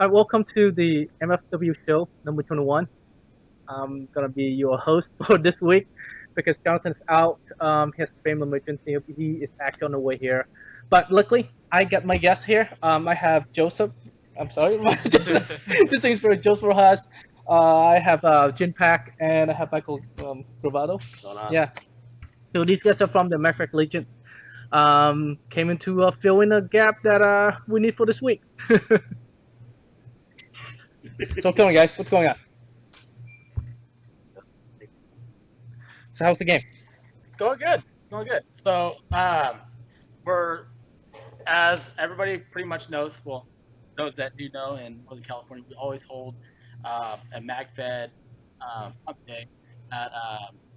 Welcome to the MFW show number 21. I'm gonna be your host for this week because Jonathan's out. He has a family emergency. He is actually on the way here, but luckily I got my guest here. I have Joseph. I'm sorry, this thing's for Joseph Rojas. I have Jin Pak and I have Michael Gravado. Going on? Yeah. So these guys are from the MagFed Legion. Came in to fill in a gap that we need for this week. So come on, guys. What's going on? So how's the game? It's going good. It's going good. So we're, as everybody pretty much knows, well, those that do know in Northern California, we always hold a MagFed Hump Day at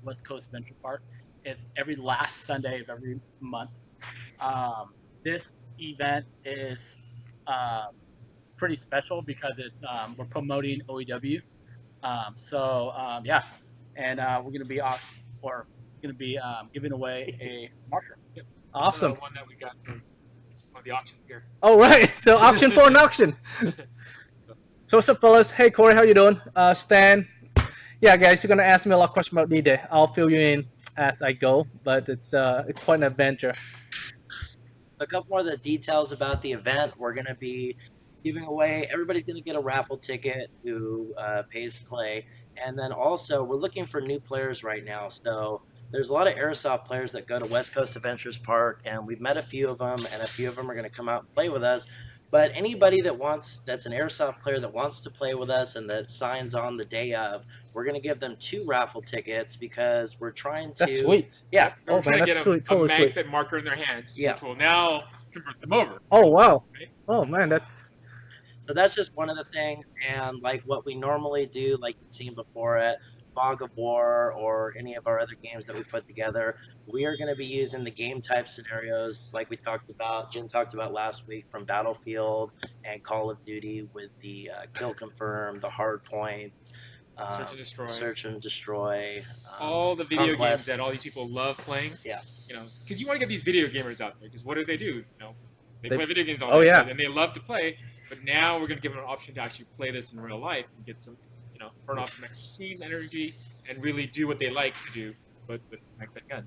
West Coast Venture Park. It's every last Sunday of every month. This event is pretty special because we're promoting OEW. Yeah, and we're gonna be giving away a marker. Awesome. The one that we got from one of the auctions here. All right. So auction for an auction. So what's up, fellas? Hey, Corey, how you doing? Stan. Yeah, guys, you're gonna ask me a lot of questions about D-Day. I'll fill you in as I go, but it's quite an adventure. A couple more of the details about the event. We're going to be giving away, everybody's going to get a raffle ticket who pays to play. And then also, we're looking for new players right now. So there's a lot of Airsoft players that go to West Coast Adventures Park, and we've met a few of them, and a few of them are going to come out and play with us. But anybody that's an Airsoft player that wants to play with us and that signs on the day of, we're going to give them 2 raffle tickets because we're trying to. That's sweet. Yeah. We're Oh, trying man, to that's get sweet. a Totally sweet. MagFed marker in their hands, Yeah. which will now convert them over. Oh, wow. Right? Oh, man, that's... So that's just one of the things, and like what we normally do, like you've seen before at Fog of War or any of our other games that we put together, we are going to be using the game type scenarios like we talked about, Jim talked about last week from Battlefield and Call of Duty with the kill confirm, the hard point, Search and destroy. search and destroy, All the video Conquest. games that all these people love playing. Yeah. You know, because you want to get these video gamers out there. Because what do? You know, they They- play video games all Oh, day, yeah. and they love to play. But now we're gonna give them an option to actually play this in real life and get some, you know, burn off some extra steam, energy, and really do what they like to do, but with MagFed gun.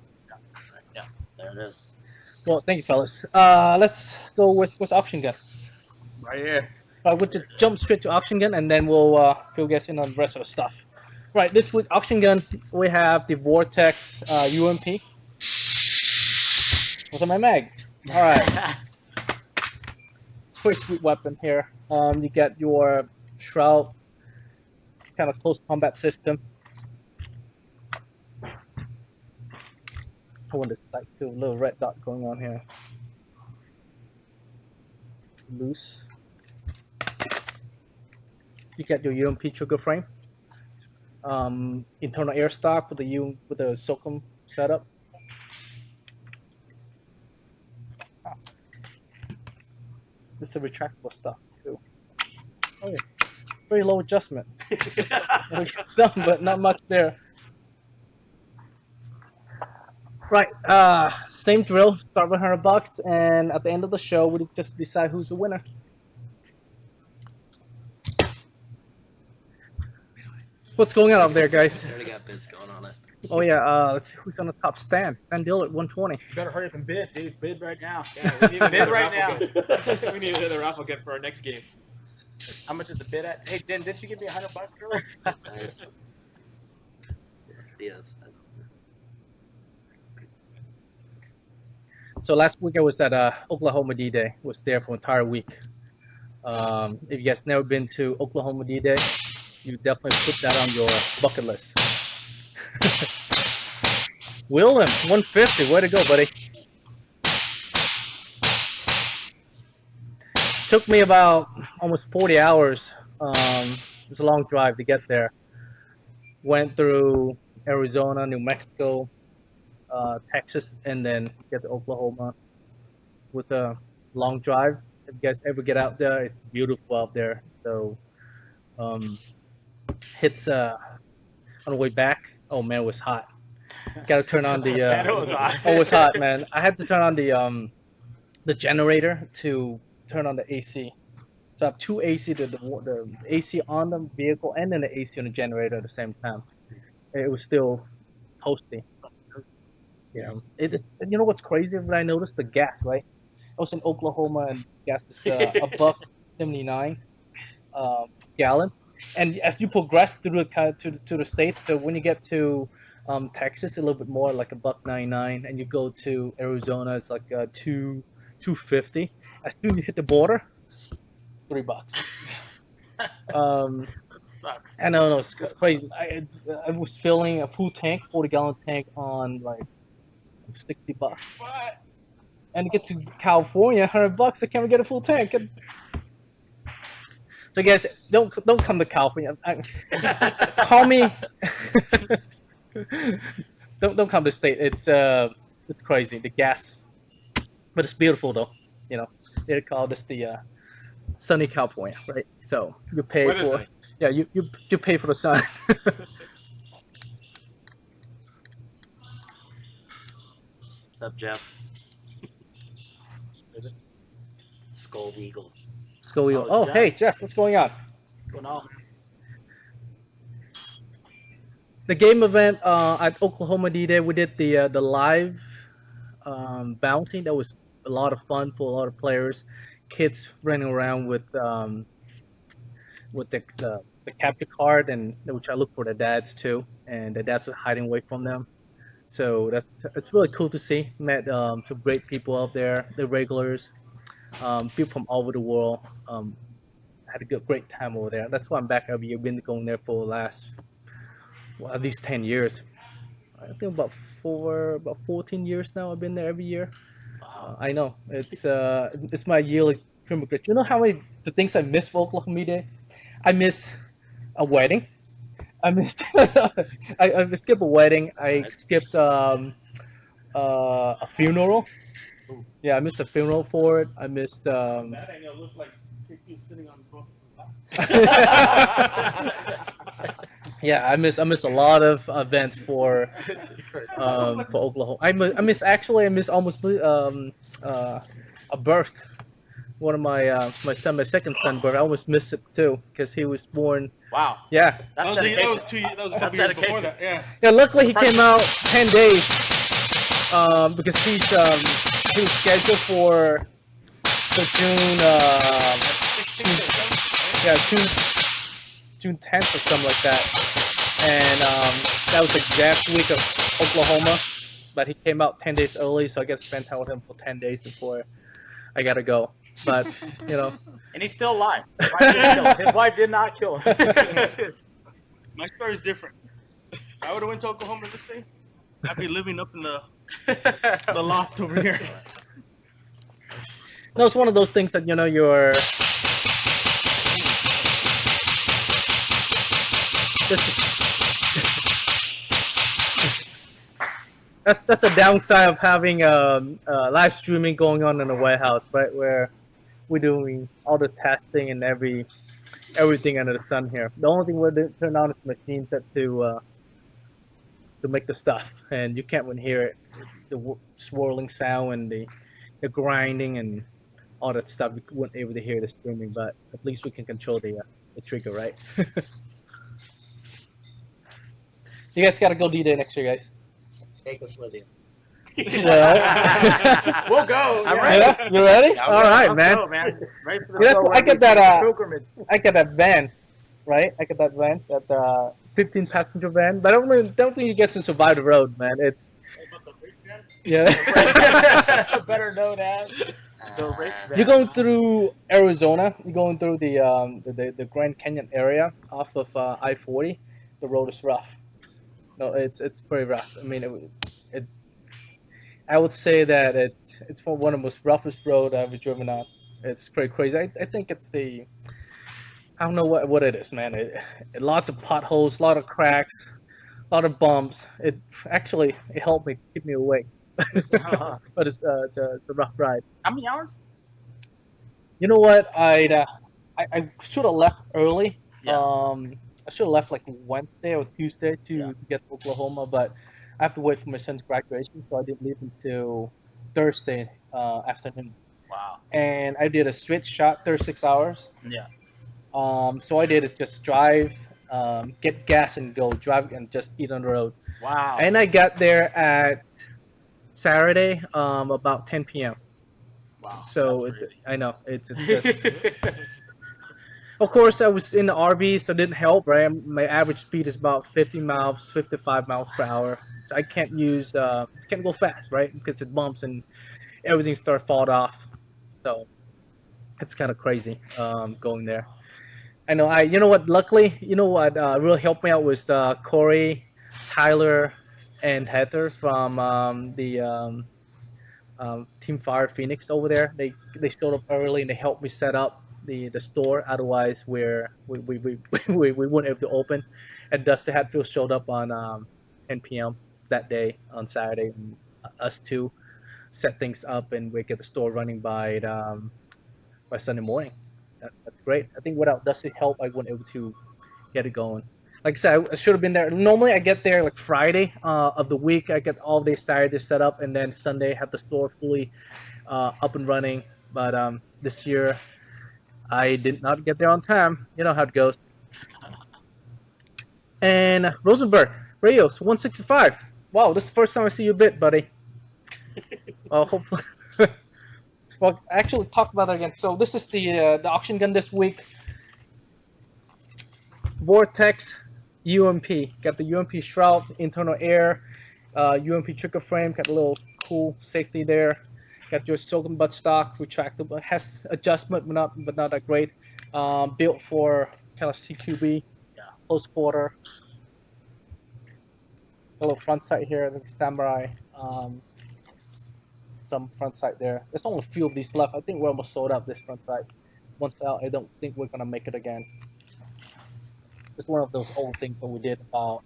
Yeah, there it is. Well, thank you, fellas. Let's go with auction gun. Right here. We'll just jump straight to auction gun, and then we'll fill guys in on the rest of the stuff. Right, this week auction gun, we have the Vortex UMP. What's on my mag? All right. Pretty sweet weapon here. You get your shroud, kind of close combat system. I want this like a little red dot going on here. Loose. You get your UMP trigger frame. Internal air stock with the SOCOM setup. This is a retractable stuff too. Oh yeah, very low adjustment. Some, but not much there. Right, same drill. Start with $100, and at the end of the show, we just decide who's the winner. What's going on up there, guys? We already got bids going on it. Oh yeah, let's see who's on the top stand. Stan Dillard, 120. You better hurry up and bid, dude. Bid right now. Yeah, we need Bid right now. We need another raffle gun for our next game. How much is the bid at? Hey, didn't you give me $100 earlier? Nice. Yes. So last week I was at Oklahoma D-Day. Was there for an entire week. If you guys never been to Oklahoma D-Day, you definitely put that on your bucket list. Willem, 150. Way to go, buddy. Took me about almost 40 hours. It's a long drive to get there. Went through Arizona, New Mexico, Texas, and then get to Oklahoma with a long drive. If you guys ever get out there, it's beautiful out there. So, hits on the way back. Oh man, it was hot. Got to turn on the. Man, it was hot. Oh, it was hot, man. I had to turn on the generator to turn on the AC. So I have two AC, the AC on the vehicle and then the AC on the generator at the same time. It was still toasty. It is, and you know what's crazy? When I noticed the gas, right? I was in Oklahoma and gas is a buck 79 gallon. And as you progress through to the states, so when you get to Texas, a little bit more like a buck 99, and you go to Arizona, it's like 250. As soon as you hit the border, $3. Um, That sucks. I know, no, it's crazy. I was filling a full tank, 40-gallon tank on like $60, and to get to California, $100. I can't even get a full tank. So guys, don't come to California. Call me. Don't come to state. It's crazy, the gas, but it's beautiful though. You know, they call this the sunny California, right? So you pay Weather's for nice. yeah you pay for the sun. What's up, Jeff? Scold Eagle. Scully. Oh, Oh, Jeff. hey Jeff, what's going on? What's going on? The game event at Oklahoma D-Day, we did the live bounty. That was a lot of fun for a lot of players. Kids running around with the capture card, and which I look for the dads too, and the dads were hiding away from them. So it's really cool to see. Met some great people out there, the regulars, people from all over the world. Had a great time over there. That's why I'm back every year. Been going there for the last at least 10 years. I think about 14 years now. I've been there every year. I know it's my yearly pilgrimage. You know how many the things I miss for Oklahoma Day? I miss a wedding. I missed. I skipped a wedding. I skipped a funeral. Yeah, I missed a funeral for it. I missed. That angle looked like you sitting on both. Yeah, I miss a lot of events for Oklahoma. I miss almost a birth. One of my second son birth. I almost missed it too because he was born. Wow. Yeah, That's dedication. That was a couple years before that. Yeah. yeah. Luckily he came out 10 days because he was scheduled for the June 10th or something like that, and that was the exact week of Oklahoma. But he came out 10 days early, so I got to spend time with him for 10 days before I gotta go. But you know, And he's still alive. His wife did not kill him. My story's different. If I would have went to Oklahoma this day, I'd be living up in the loft over here. no, it's one of those things that you're. That's a downside of having live streaming going on in the warehouse, right? Where we're doing all the testing and everything under the sun here. The only thing we're turn on is the machine set to make the stuff, and you can't really hear it, the swirling sound and the grinding and all that stuff. You weren't able to hear the streaming, but at least we can control the trigger, right? You guys gotta go D-Day next year, guys. Take us with you. Well, We'll go. I'm yeah. ready. yeah, you ready? Yeah, All right, Let's man. go, man. Ready for the Yeah, show I where get we that, take a pilgrimage. I got that van, right? I got that van, that 15 passenger van. But I don't think you get to survive the road, man. It's yeah. Better known as the race van. You're going through Arizona. You're going through the Grand Canyon area off of I-40. The road is rough. No, it's pretty rough. I mean, it I would say that it's one of the most roughest road I've ever driven on. It's pretty crazy. I think it's I don't know what it is, man. Lots of potholes, a lot of cracks, a lot of bumps. It helped me keep me awake. But it's a rough ride. How many hours? You know what? I should have left early. Yeah. I should have left like Wednesday or Tuesday to get to Oklahoma, but I have to wait for my son's graduation, so I didn't leave until Thursday afternoon. Wow. and I did a straight shot, 36 hours. Yeah. So I did is just drive, get gas and go, drive and just eat on the road. Wow. And I got there at Saturday, about 10 p.m. Wow. So That's I know it's just. crazy. Of course, I was in the RV, so it didn't help, right? My average speed is about 50 miles, 55 miles per hour. So I can't go fast, right? Because it bumps and everything starts falling off. So it's kind of crazy going there. I know. You know what? Luckily, you know what really helped me out was Corey, Tyler, and Heather from the Team Fire Phoenix over there. They showed up early and they helped me set up the store. Otherwise, we wouldn't able to open. And Dusty Hatfield showed up on 10 p.m. that day on Saturday. And us two set things up and we get the store running by Sunday morning. That's great. I think without Dusty's help, I wouldn't able to get it going. Like I said, I should have been there. Normally, I get there like Friday of the week. I get all day Saturday set up, and then Sunday have the store fully up and running. But this year, I did not get there on time. You know how it goes. And Rosenberg, Rios, 165. Wow, this is the first time I see you a bit, buddy. Hopefully, well, actually talk about it again. So this is the auction gun this week. Vortex UMP. Got the UMP shroud, internal air, UMP trigger frame. Got a little cool safety there. Got your silicone buttstock, retractable. Has adjustment, but not that great. Built for kind of CQB, close quarter. A little front sight here, the Samurai. Some front sight there. There's only a few of these left. I think we're almost sold out this front sight. Once out, I don't think we're gonna make it again. It's one of those old things that we did about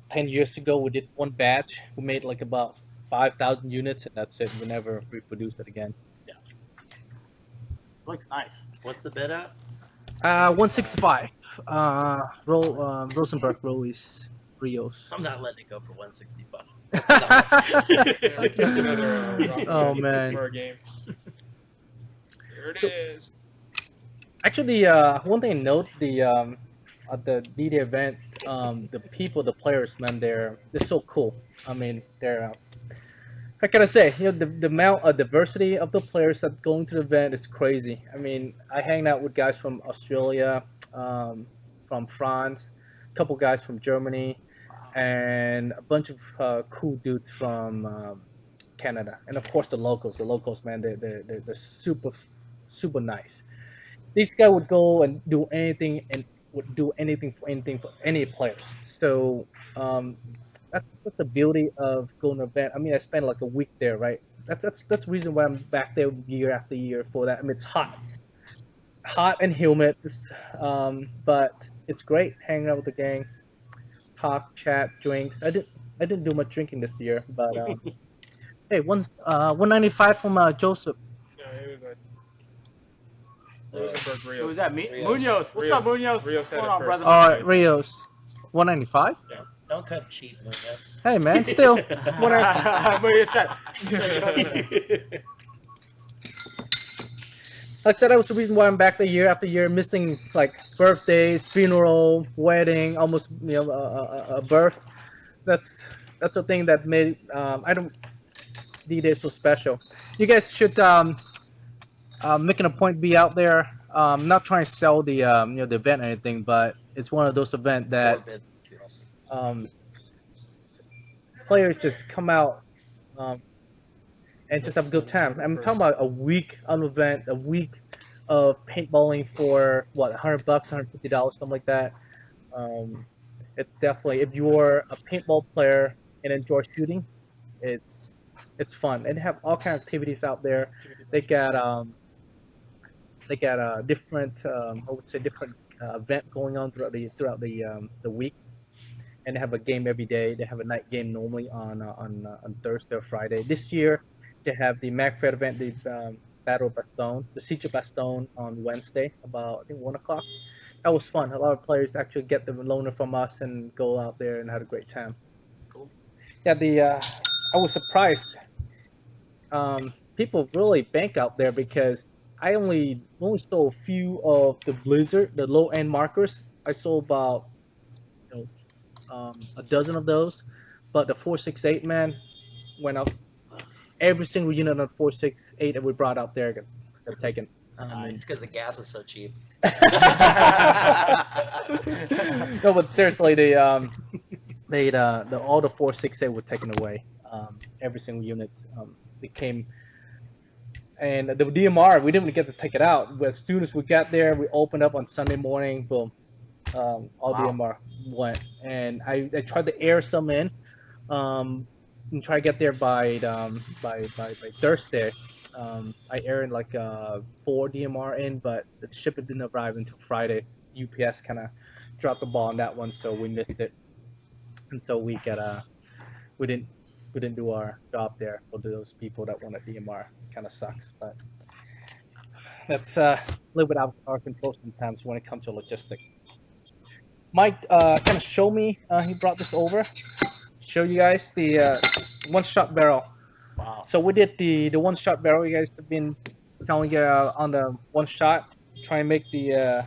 10 years ago. We did one batch. We made like about 5,000 units, and that's it. We never reproduced it again. Yeah. Looks nice. What's the bid at? 165. Rosenberg Ruiz Rios. I'm not letting it go for 165. Yeah, we can use another Oh, man. for a game. There it is. Actually, one thing to note, at the D-Day event, the people, the players, man, they're so cool. I mean, they're how can I say? You know, the amount of diversity of the players that going to the event is crazy. I mean, I hang out with guys from Australia, from France, a couple guys from Germany, and a bunch of cool dudes from Canada, and of course the locals. The locals, man, they're super nice. These guys would go and do anything and would do anything for any players. So that's the beauty of going to an event. I mean, I spent like a week there, right? That's the reason why I'm back there year after year for that. I mean, it's hot and humid, but it's great hanging out with the gang, talk, chat, drinks. I didn't do much drinking this year, but hey, 195 from Joseph. Yeah, it was Rosenberg Rios. Who was that? Me? Rios. Munoz. What's up, Munoz? Rios What's said going it on, first. brother? Rios, 195. Don't cut cheap, Munoz. Hey man, still. Munoz said. Like I said, that was the reason why I'm back there year after year, missing like birthdays, funeral, wedding, almost a birth. That's the thing that made I don't D-Day so special. You guys should making a point to be out there. Not trying to sell the the event or anything, but it's one of those events that players just come out and just have a good time. I'm talking about a week of event, a week of paintballing for what, $100, $150, something like that. It's definitely, if you're a paintball player and enjoy shooting, it's fun. And they have all kind of activities out there. They got different I would say different event going on throughout the week, and they have a game every day. They have a night game normally on Thursday or Friday. This year they have the MagFed event, the Battle of Bastogne, the Siege of Bastogne on Wednesday about I think 1 o'clock. That was fun. A lot of players actually get the loaner from us and go out there and had a great time. Cool. Yeah, I was surprised. people really bank out there because I only sold a few of the Blizzard, the low end markers. I sold about you a dozen of those, but the 468 man went up. Every single unit on 468 that we brought out there got taken. I mean, It's because the gas is so cheap. no, but seriously, the all the 468 were taken away. Every single unit. They came, and the DMR we didn't get to take it out. But as soon as we got there, we opened up on Sunday morning. Boom, all Wow. DMR went, and I tried to air some in, and try to get there by Thursday. I aired like 4 DMR in, but the shipment didn't arrive until Friday. UPS kind of dropped the ball on that one, so we missed it, and so we didn't we didn't do our job there for those people that wanted DMR. Kind of sucks, but that's a little bit out of our control sometimes when it comes to logistics. Mike kind of show me. He brought this over. Show you guys the one-shot barrel. Wow. So we did the one-shot barrel. You guys have been telling on the one shot. Try and make the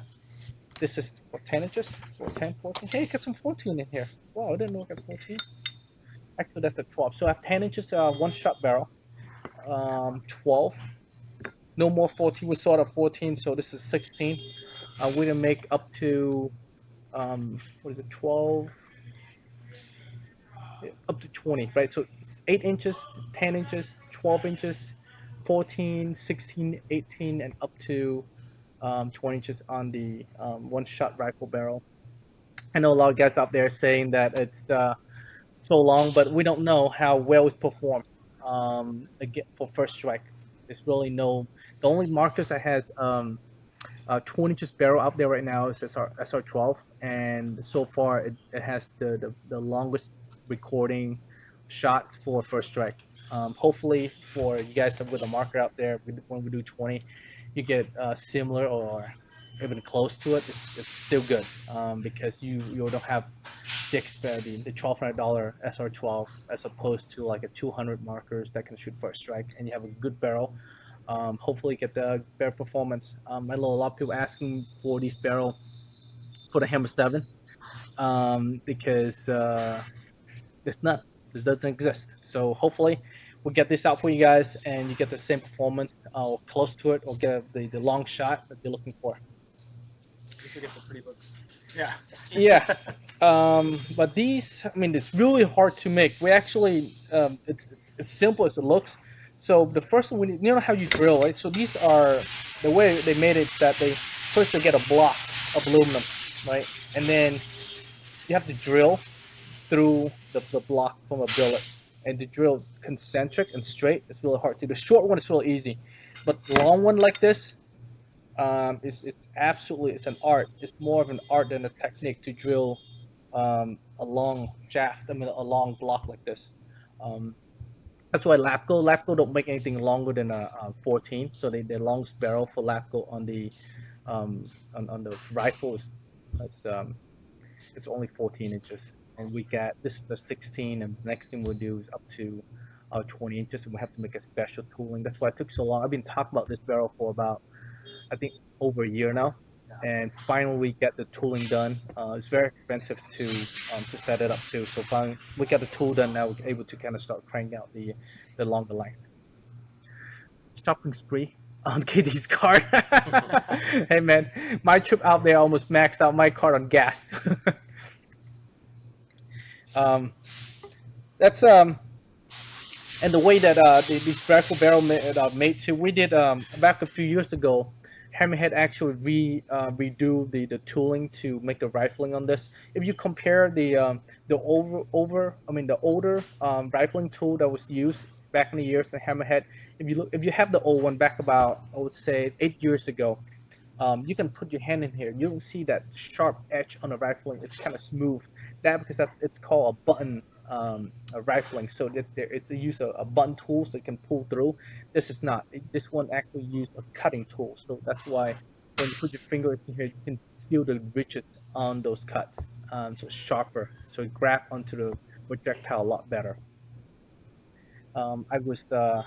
this is what 10 inches or 10, 14. Hey, got some 14 in here. Wow, I didn't know I got 14. Actually, that's the 12. So I have 10 inches one-shot barrel. 12. No more 14. We saw the 14, so this is 16. We're gonna make up to what is it? 12. Up to 20, right? So it's 8 inches, 10 inches, 12 inches, 14, 16, 18, and up to 20 inches on the one-shot rifle barrel. I know a lot of guys out there saying that it's so long, but we don't know how well it's performed again for first strike. There's really no. The only markers that has 20 inches barrel out there right now is SR12, and so far it has the longest recording shots for first strike. Hopefully for you guys with a marker out there, when we do 20, you get similar or even close to it. It's still good because you don't have the $1,200 SR12 as opposed to like a 200 markers that can shoot first strike, and you have a good barrel. Hopefully get the better performance. I know a lot of people asking for these barrel for the Hammer 7 because it's not. This doesn't exist. So hopefully we'll get this out for you guys and you get the same performance or close to it or get the long shot that you're looking for. You should get the pretty looks. Yeah. Yeah. But these, I mean, it's really hard to make. We actually, it's simple as it looks. So the first one, you know how you drill, right? So these are, the way they made it is that first they get a block of aluminum, right? And then you have to drill through the block from a billet. And to drill concentric and straight, it's really hard to do. The short one is really easy. But the long one like this, it's absolutely it's an art. It's more of an art than a technique to drill a long shaft. I mean, a long block like this. Um, that's why Lapco don't make anything longer than a 14. So the longest barrel for Lapco on on the rifle is it's only 14 inches. And we got this is the 16, and the next thing we'll do is up to 20 inches, and we have to make a special tooling. That's why it took so long. I've been talking about this barrel for about I think over a year now, and finally we get the tooling done. It's very expensive to set it up too. So finally we got the tool done. Now we're able to kind of start cranking out the longer length. Shopping spree on KD's card. Hey man, my trip out there almost maxed out my card on gas. um, that's and the way that these rifle barrel made too. We did back a few years ago. Hammerhead actually redo the tooling to make the rifling on this. If you compare the I mean the older rifling tool that was used back in the years in Hammerhead, if you have the old one back about I would say 8 years ago, you can put your hand in here. You don't see that sharp edge on the rifling. It's kind of smooth. That because it's called a button a rifling. So that it's a use a button tool so it can pull through. This is not. This one actually used a cutting tool. So that's why when you put your finger in here, you can feel the ridges on those cuts. So it's sharper. So it grab onto the projectile a lot better. I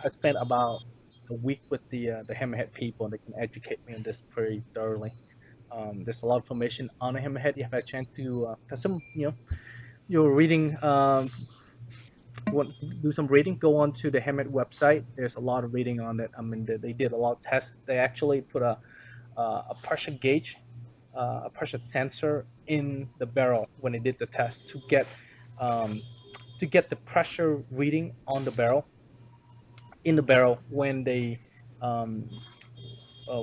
spent about a week with the Hammerhead people, and they can educate me on this pretty thoroughly. There's a lot of information on the Hammerhead. You have a chance to some, you're reading, want to do some reading, go on to the Hammerhead website. There's a lot of reading on it. I mean, they did a lot of tests. They actually put a pressure gauge, a pressure sensor in the barrel when they did the test um, to get the pressure reading on the barrel in the barrel um,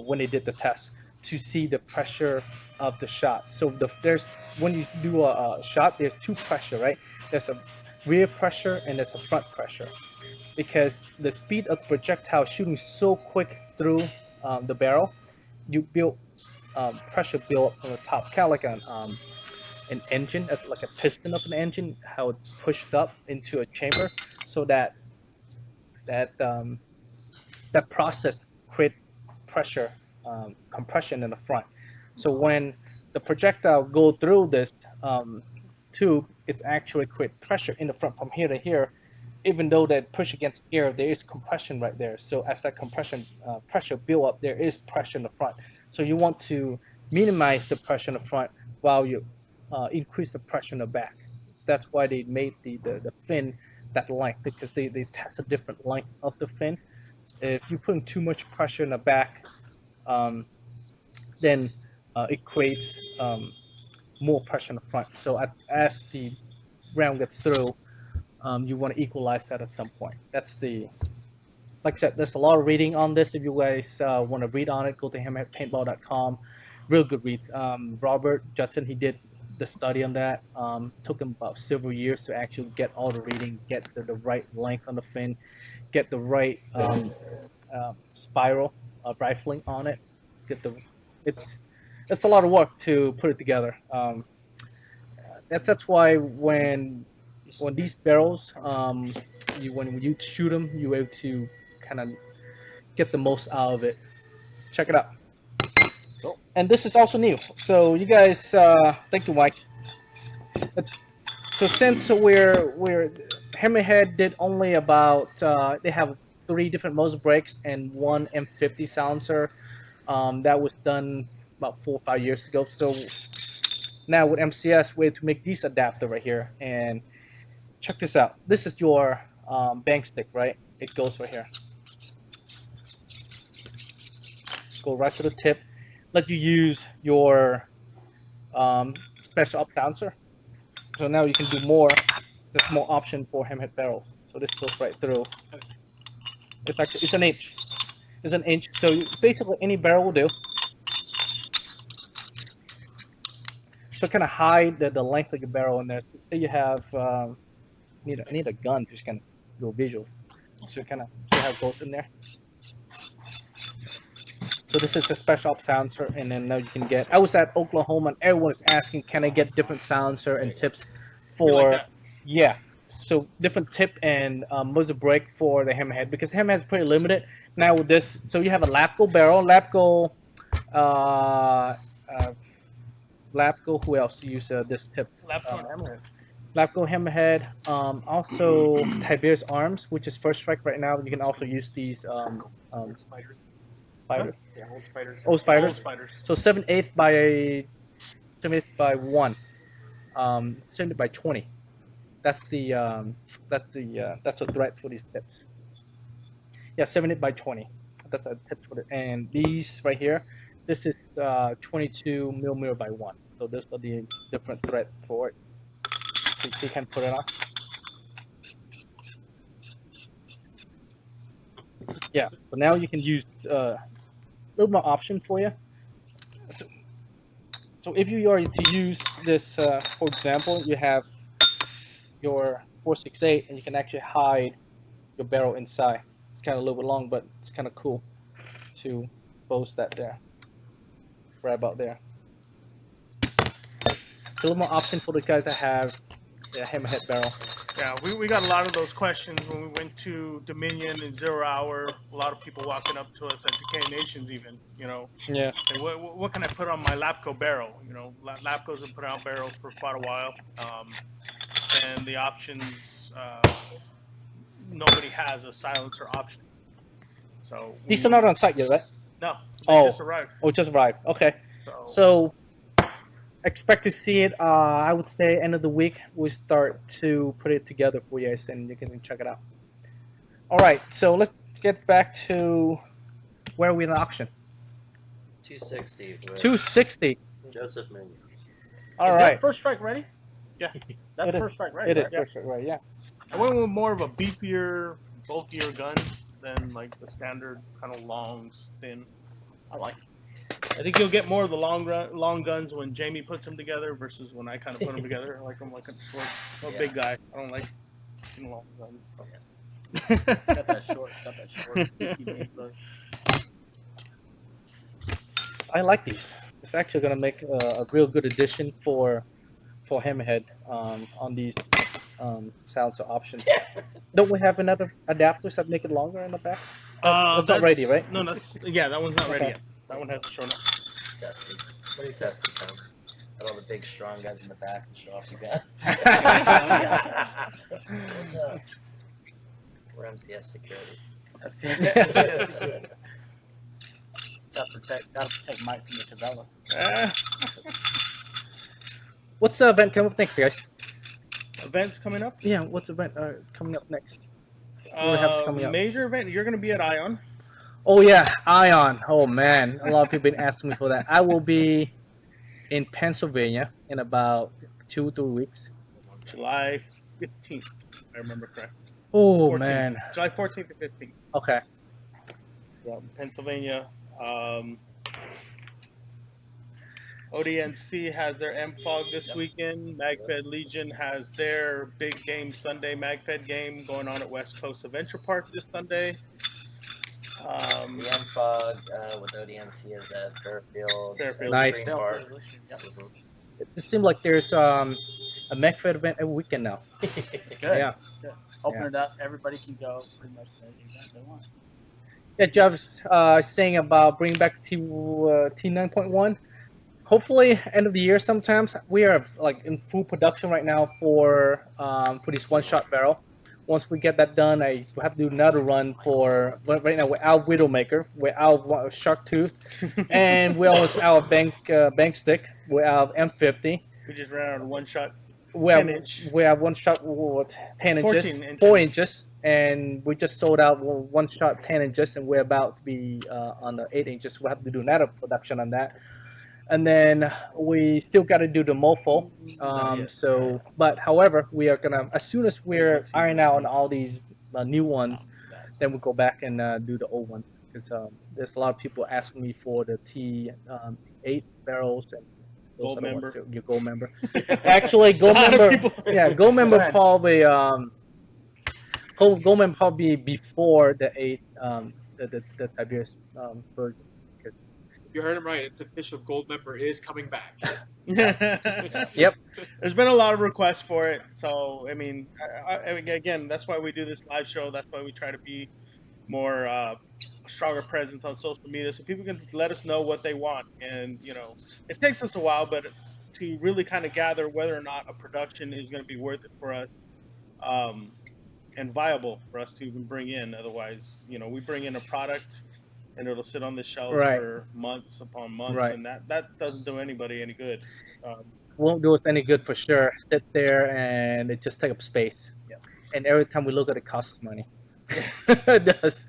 when they did the test to see the pressure of the shot. So there's when you do a shot, there's two pressure, right? There's a rear pressure and there's a front pressure because the speed of the projectile shooting so quick through the barrel, you build pressure build up from the top, kind of like an engine, like a piston of an engine, how it's pushed up into a chamber, so that that process create pressure compression in the front. So when the projectile go through this tube, it's actually create pressure in the front from here to here. Even though that push against air, there is compression right there. So as that compression pressure build up, there is pressure in the front. So you want to minimize the pressure in the front while you increase the pressure in the back. That's why they made the fin that length, because they test a different length of the fin. If you put in too much pressure in the back, um, then it creates more pressure in the front. So as the round gets through, you want to equalize that at some point. That's the Like I said, there's a lot of reading on this. If you guys want to read on it, go to hammerheadpaintball.com. Real good read. Robert Judson, he did the study on that. Took him about several years to actually get all the reading, get the right length on the fin, get the right spiral rifling on it. Get the it's it's a lot of work to put it together. That's why when these barrels, when you shoot them, you're able to kind of get the most out of it. Check it out. Cool. And this is also new. So you guys, thank you, Mike. So since we're Hammerhead did only about they have three different muzzle brakes and one M50 silencer. That was done about 4 or 5 years ago. So now with MCS, we have to make these adapter right here. And check this out. This is your bang stick, right? It goes right here. Go right to the tip. Let you use your special up silencer. So now you can do more. There's more option for hammerhead barrels. So this goes right through. It's an inch. It's an inch. So basically any barrel will do. So kind of hide the length of your barrel in there. Say you have I need a gun just kind of go visual. So kind of see how it goes in there. So this is a special op silencer, and then now you can get. I was at Oklahoma, and everyone is asking, can I get different silencer and tips for? Like Yeah, so different tip and muzzle brake for the hammerhead, because hammerhead is pretty limited now with this. So you have a Lapco barrel, uh, uh, Lapco. Who else use this tips? Laptop hammerhead. Lapco hammerhead. Also Tiberius arms, which is first strike right now. You can also use these Spiders. spiders. Yeah, old spiders. Oh, spiders. All spiders. So 7/8 by 7/8 by 1, 70 by 20. That's a threat for these tips. Yeah, 7/8 by 20. That's a tip for it. And these right here, this is 22 millimeter by 1. So those are the different thread for it. So you can put it on. Yeah. So now you can use a little more option for you. So, so if you are to use this, for example, you have your 468, and you can actually hide your barrel inside. It's kind of a little bit long, but it's kind of cool to post that there, right about there. It's a little more option for the guys that have a hammerhead barrel. Yeah, we got a lot of those questions when we went to Dominion and 0 Hour. A lot of people walking up to us at Decay Nations even, Yeah. Hey, what can I put on my Lapco barrel? Lapco's been putting out barrels for quite a while, and the options, nobody has a silencer option. So He's still not on site yet, right? no, they just arrived. Oh, just arrived. Okay. So So expect to see it. I would say end of the week we start to put it together for you guys, and you can check it out. All right. So let's get back to where we in the auction. 260 with 260. Joseph Munoz. All Is right. that first strike ready? Yeah. That's It is. first strike ready. It is right? first strike, right? Yeah. I went with more of a beefier, bulkier gun than like the standard kind of long, thin. I like. I think you'll get more of the long guns when Jamie puts them together versus when I kind of put them together. I like them like a short, I'm a big guy. I don't like long guns. Got that short, sticky meat look. I like these. It's actually gonna make a real good addition for Hammerhead on these sounds options. Don't we have another adapters that make it longer in the back? That's not ready, right? No, yeah, that one's not ready Okay. yet. That one hasn't shown up. Dusty. What do you say, Tom? Got all the big, strong guys in the back to show off you got. What's up? We're MCS security. That's it. Gotta protect Mike from the Cavellas. What's the event coming up next, guys? Events coming up? Yeah, what's the event coming up next? What do we have coming up? Major event. You're going to be at Ion. Oh yeah, Ion. Oh man, a lot of people been asking me for that. I will be in Pennsylvania in about 2-3 weeks. July 15th, I remember correct. Oh 14th. man. July 14th to 15th. Okay. Yeah, Pennsylvania. ODNC has their MFOG this weekend. MagFed Legion has their big game Sunday MagFed game going on at West Coast Adventure Park this Sunday. The MFOG with ODNC is at Fairfield. Nice. Green Park. It just seems like there's a MagFed event every weekend now. Good. Yeah. Good. Open it up. Everybody can go pretty much to any event they want. Yeah, Jeff's saying about bringing back T9.1. Hopefully, end of the year. Sometimes we are like in full production right now for this one-shot barrel. Once we get that done, I will have to do another run for. Right now, we're out Widowmaker, we're out Shark Tooth, and we're almost out Bank Stick. We're out M50. We just ran out of one shot. We have 10-inch. we have one shot 10 inches, 14 inches. 4 inches, and we just sold out one shot 10 inches, and we're about to be on the 8 inches. We'll have to do another production on that. And then we still got to do the mofo. So, but however, we are gonna as soon as we're iron out on all these new ones, then we'll go back and do the old one because there's a lot of people asking me for the T8 barrels and those Gold other member. ones too. Your gold member. Actually, gold member. Yeah, gold member probably. Gold member probably before the 8 the Tiberius version. You heard him right. It's official. Gold member is coming back. Yep. There's been a lot of requests for it, so I mean, again, that's why we do this live show. That's why we try to be more stronger presence on social media, so people can let us know what they want. And you know, it takes us a while, but to really kind of gather whether or not a production is going to be worth it for us, and viable for us to even bring in. Otherwise, you know, we bring in a product and it'll sit on the shelf for months upon months, and that doesn't do anybody any good. Won't do us any good for sure. Sit there and it just take up space. Yeah. And every time we look at it, costs us money. It does.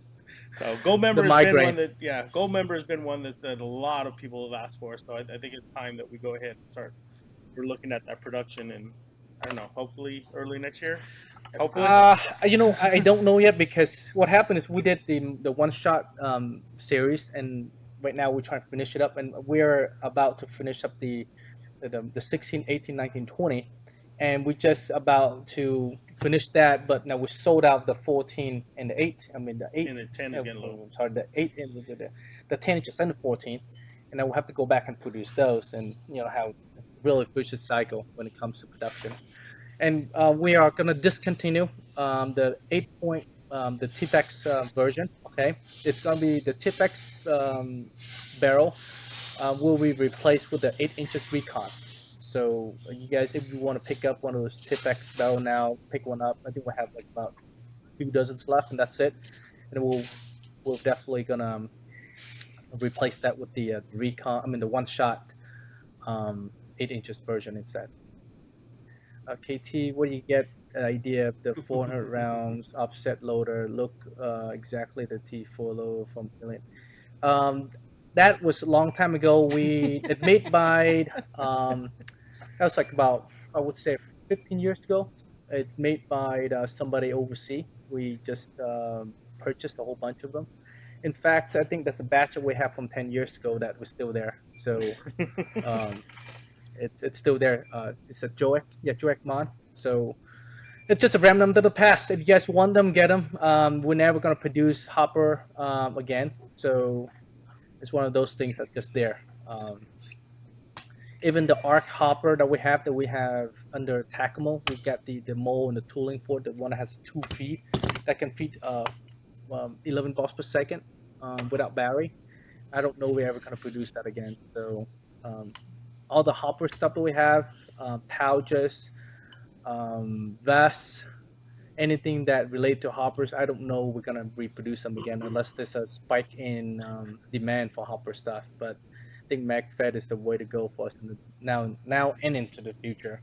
So gold member has been one that gold member has been one that a lot of people have asked for. So I think it's time that we go ahead and start. We're looking at that production, and I don't know, hopefully early next year. Hopefully. You know, I don't know yet because what happened is we did the one shot series, and right now we're trying to finish it up, and we're about to finish up the 16, 18, 19, 20, and we're just about to finish that. But now we sold out the 14 and the 8. I mean the 8 and the 10 is getting low. Sorry, the 8 and the 10 inches and the 14, and then we'll have to go back and produce those, and you know how it's really vicious cycle when it comes to production. And we are going to discontinue the 8 point, the Tipex version. Okay, it's going to be the Tipex barrel will be replaced with the 8 inches Recon. So you guys, if you want to pick up one of those Tipex barrel now, pick one up. I think we have like about 2 dozens left, and that's it. And we'll we're definitely gonna replace that with the recon. I mean the one shot 8 inches version instead. KT, what do you get an idea of the 400 rounds offset loader? Look exactly the T4 loader from Brilliant. Um, that was a long time ago. It made by that was like about I would say 15 years ago. It's made by somebody overseas. We just purchased a whole bunch of them. In fact, I think that's a batch that we have from 10 years ago that was still there. So um, it's still there. It's a Joek mod. So it's just a random to the past. If you guys want them, get them. We're never gonna produce Hopper again. So it's one of those things that's just there. Even the arc hopper that we have under Tactical, we got the mold and the tooling for it. The one that has 2 feet that can feed 11 balls per second without battery. I don't know we're ever gonna produce that again. So um, all the hopper stuff that we have, pouches, vests, anything that relate to hoppers, I don't know we're gonna reproduce them again unless there's a spike in demand for hopper stuff. But I think MagFed is the way to go for us in the, now and into the future.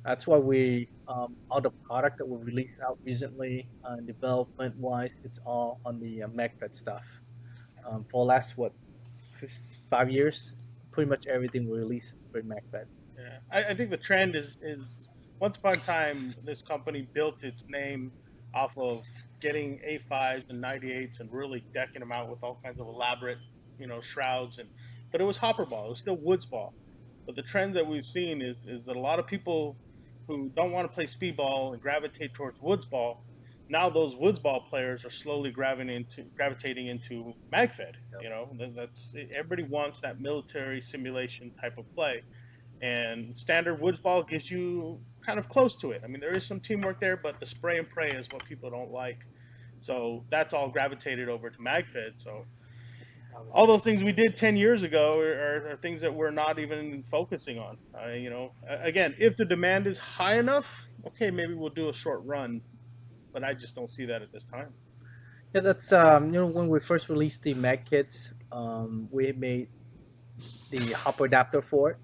That's why we all the product that we released out recently, development wise, it's all on the MagFed stuff. For the last what 5 years, pretty much everything we release with MagFed. Yeah, I think the trend is once upon a time this company built its name off of getting A5s and 98s and really decking them out with all kinds of elaborate, shrouds, but it was hopper ball. It was still woods ball. But the trend that we've seen is that a lot of people who don't want to play speedball and gravitate towards woods ball, now those woods ball players are slowly gravitating into MagFed. That's everybody wants that military simulation type of play, and standard woods ball gives you kind of close to it. I mean, there is some teamwork there, but the spray and pray is what people don't like. So that's all gravitated over to MagFed. So all those things we did 10 years ago are things that we're not even focusing on. Again, if the demand is high enough, okay, maybe we'll do a short run, but I just don't see that at this time. Yeah, that's when we first released the Mag kits, we made the hopper adapter for it,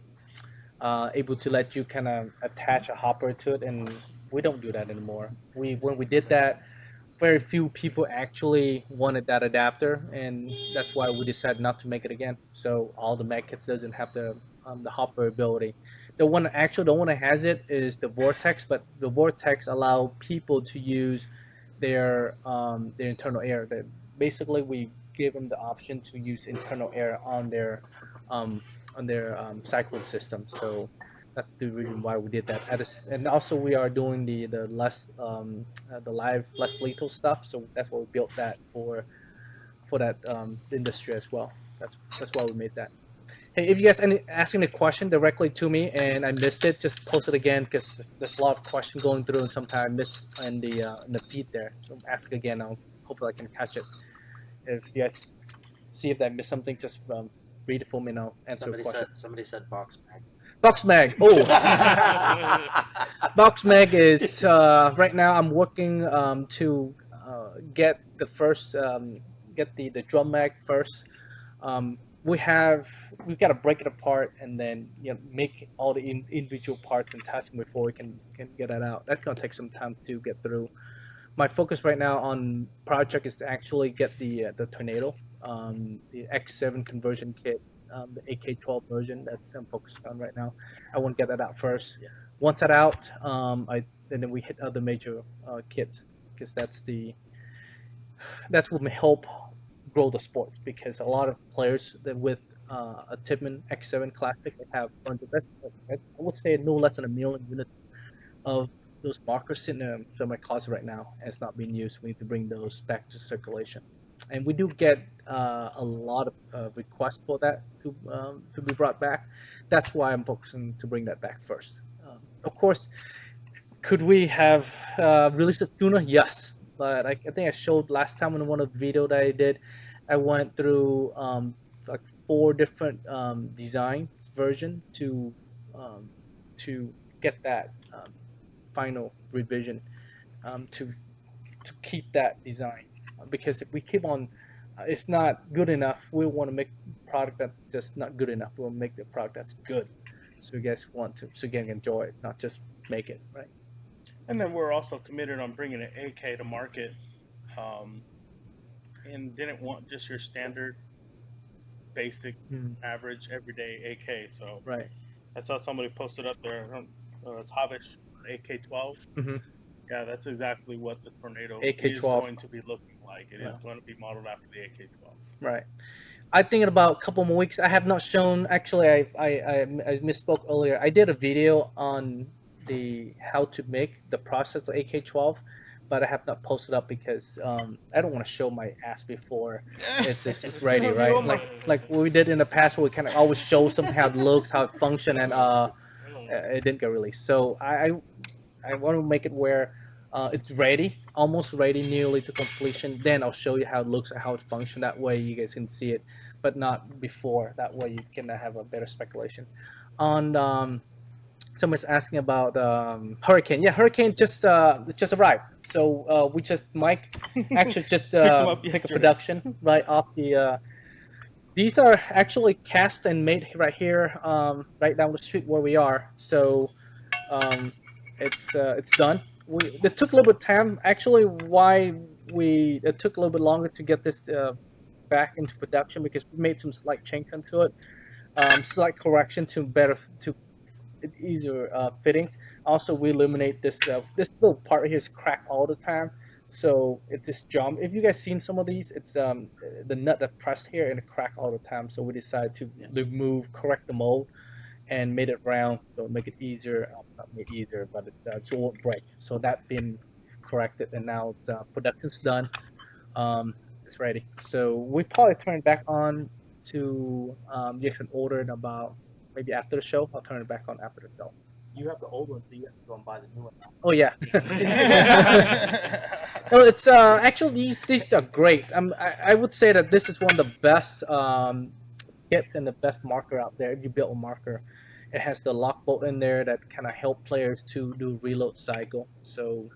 able to let you kind of attach a hopper to it, and we don't do that anymore. When we did that, very few people actually wanted that adapter, and that's why we decided not to make it again. So all the Mag kits doesn't have the hopper ability. The one that has it is the Vortex, but the Vortex allow people to use their internal air. That basically we give them the option to use internal air um, on their cyclone system. So that's the reason why we did that. And also we are doing the less the live less lethal stuff. So that's why we built that for that industry as well. That's why we made that. Hey, if you guys asking a question directly to me and I missed it, just post it again because there's a lot of question going through and sometimes I miss in the feed there. So ask again. Hopefully I can catch it. If you guys see if I missed something, just read it for me and I'll answer a question. Somebody said box mag. Box mag. Oh, box mag is right now. I'm working to get the first get the drum mag first. Um, we've got to break it apart and then make all the individual parts and test them before we can get that out. That's gonna take some time to get through. My focus right now on project is to actually get the Tornado, the X7 conversion kit, the AK12 version. That's I'm focused on right now. I want to get that out first. Yeah. Once that out, I and then we hit other major kits because that's what may help grow the sport because a lot of players that with a Tipman X7 Classic they have bunch of I would say no less than 1 million units of those markers sitting in my closet right now and it's not being used. We need to bring those back to circulation. And we do get a lot of requests for that to be brought back. That's why I'm focusing to bring that back first. Of course, could we have released it sooner? Yes, but I think I showed last time in one of the video that I did. I went through like 4 different design version um, to get that final revision to keep that design because if we keep on it's not good enough. We want to make product that's just not good enough. We'll make the product that's good, so you guys want to, so you can enjoy it, not just make it, right? And then we're also committed on bringing an AK to market, um, and didn't want just your standard, basic, Mm, average, everyday AK. So right. I saw somebody posted up there, it's Havish AK-12. Hmm. Yeah, that's exactly what the Tornado is AK-12. going to be looking like. It is Well, going to be modeled after the AK-12. right. I think in about a couple more weeks. I have not shown. Actually, I misspoke earlier. I did a video on the how to make the process of AK-12, but I have not posted up because I don't want to show my ass before it's ready, right? Like what we did in the past, where we kind of always show something how it looks, how it functions, and it didn't get released. So I want to make it where it's ready, almost ready, nearly to completion. Then I'll show you how it looks and how it functions. That way you guys can see it, but not before. That way you can have a better speculation. On someone's asking about Hurricane. Yeah, Hurricane just arrived. So we just Mike actually just Picked them up pick a yesterday. production right off the. These are actually cast and made right here, right down the street where we are. So um, it's done. It took a little bit of time. Actually, why we it took a little bit longer to get this back into production because we made some slight change into it, slight correction to better to it easier fitting. Also, we eliminate this little part here is cracked all the time. So it's this jump. If you guys seen some of these, it's the nut that pressed here and it crack all the time. So we decided to remove, correct the mold, and made it round, so make it easier. Not made easier, but so it won't break. So that been corrected, and now the production's done. It's ready. So we probably turn it back on to Jackson order in about maybe after the show. I'll turn it back on after the show. You have the old one, so you have to go and buy the new one now. Oh yeah. No, it's actually these are great. I would say that this is one of the best kits and the best marker out there. If you build a marker, it has the lock bolt in there that kind of help players to do reload cycle. So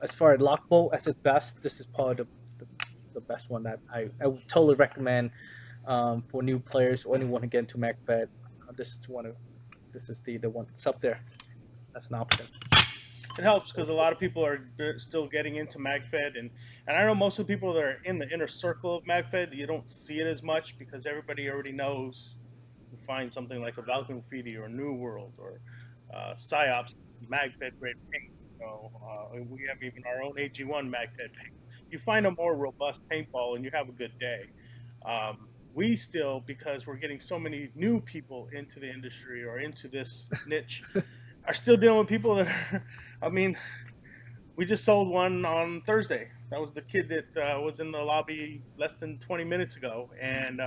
as far as lock bolt as its best, this is probably the best one that I would totally recommend for new players or anyone who get into MagFed. This is one of this is the one that's up there. That's an option. It helps because a lot of people are still getting into MagFed, and I know most of the people that are in the inner circle of MagFed, you don't see it as much because everybody already knows. You find something like a Valkyrie Graffiti or New World or Psyops MagFed grade paint. We have even our own AG1 MagFed paint. You find a more robust paintball and you have a good day. We still, because we're getting so many new people into the industry or into this niche, are still dealing with people that are, I mean, we just sold one on Thursday. That was the kid that was in the lobby less than 20 minutes ago, and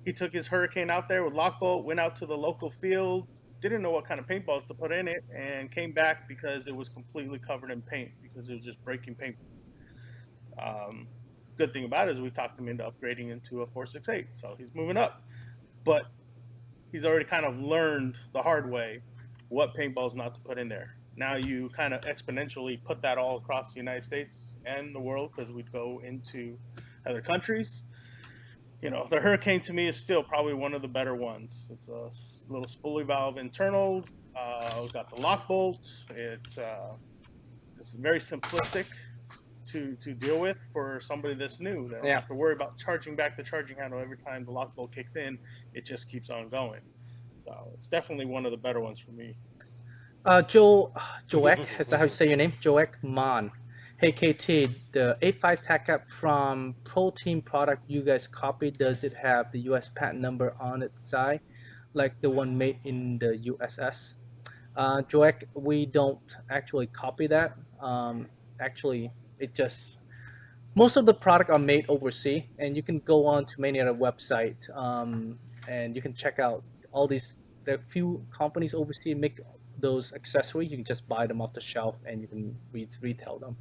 he took his Hurricane out there with lockbolt, went out to the local field, didn't know what kind of paintballs to put in it, and came back because it was completely covered in paint because it was just breaking paint. Um, Good thing about it is we talked him into upgrading into a 468, so he's moving up. But he's already kind of learned the hard way what paintballs not to put in there. Now you kind of exponentially put that all across the United States and the world because we'd go into other countries. You know, the Hurricane to me is still probably one of the better ones. It's a little spoolie valve internal. It's got the lock bolt. It's very simplistic to deal with for somebody that's new. They don't Yeah. have to worry about charging back the charging handle every time the lock bolt kicks in. It just keeps on going. So it's definitely one of the better ones for me. Joek, is that how you say your name? Joek Mon. Hey KT, the 85 TAC app from Pro Team product you guys copied, does it have the US patent number on its side, like the one made in the USS? Joek, we don't actually copy that. Actually, it just most of the product are made overseas, and you can go on to many other websites, and you can check out all these. There are few companies overseas make those accessories. You can just buy them off the shelf, and you can retail them.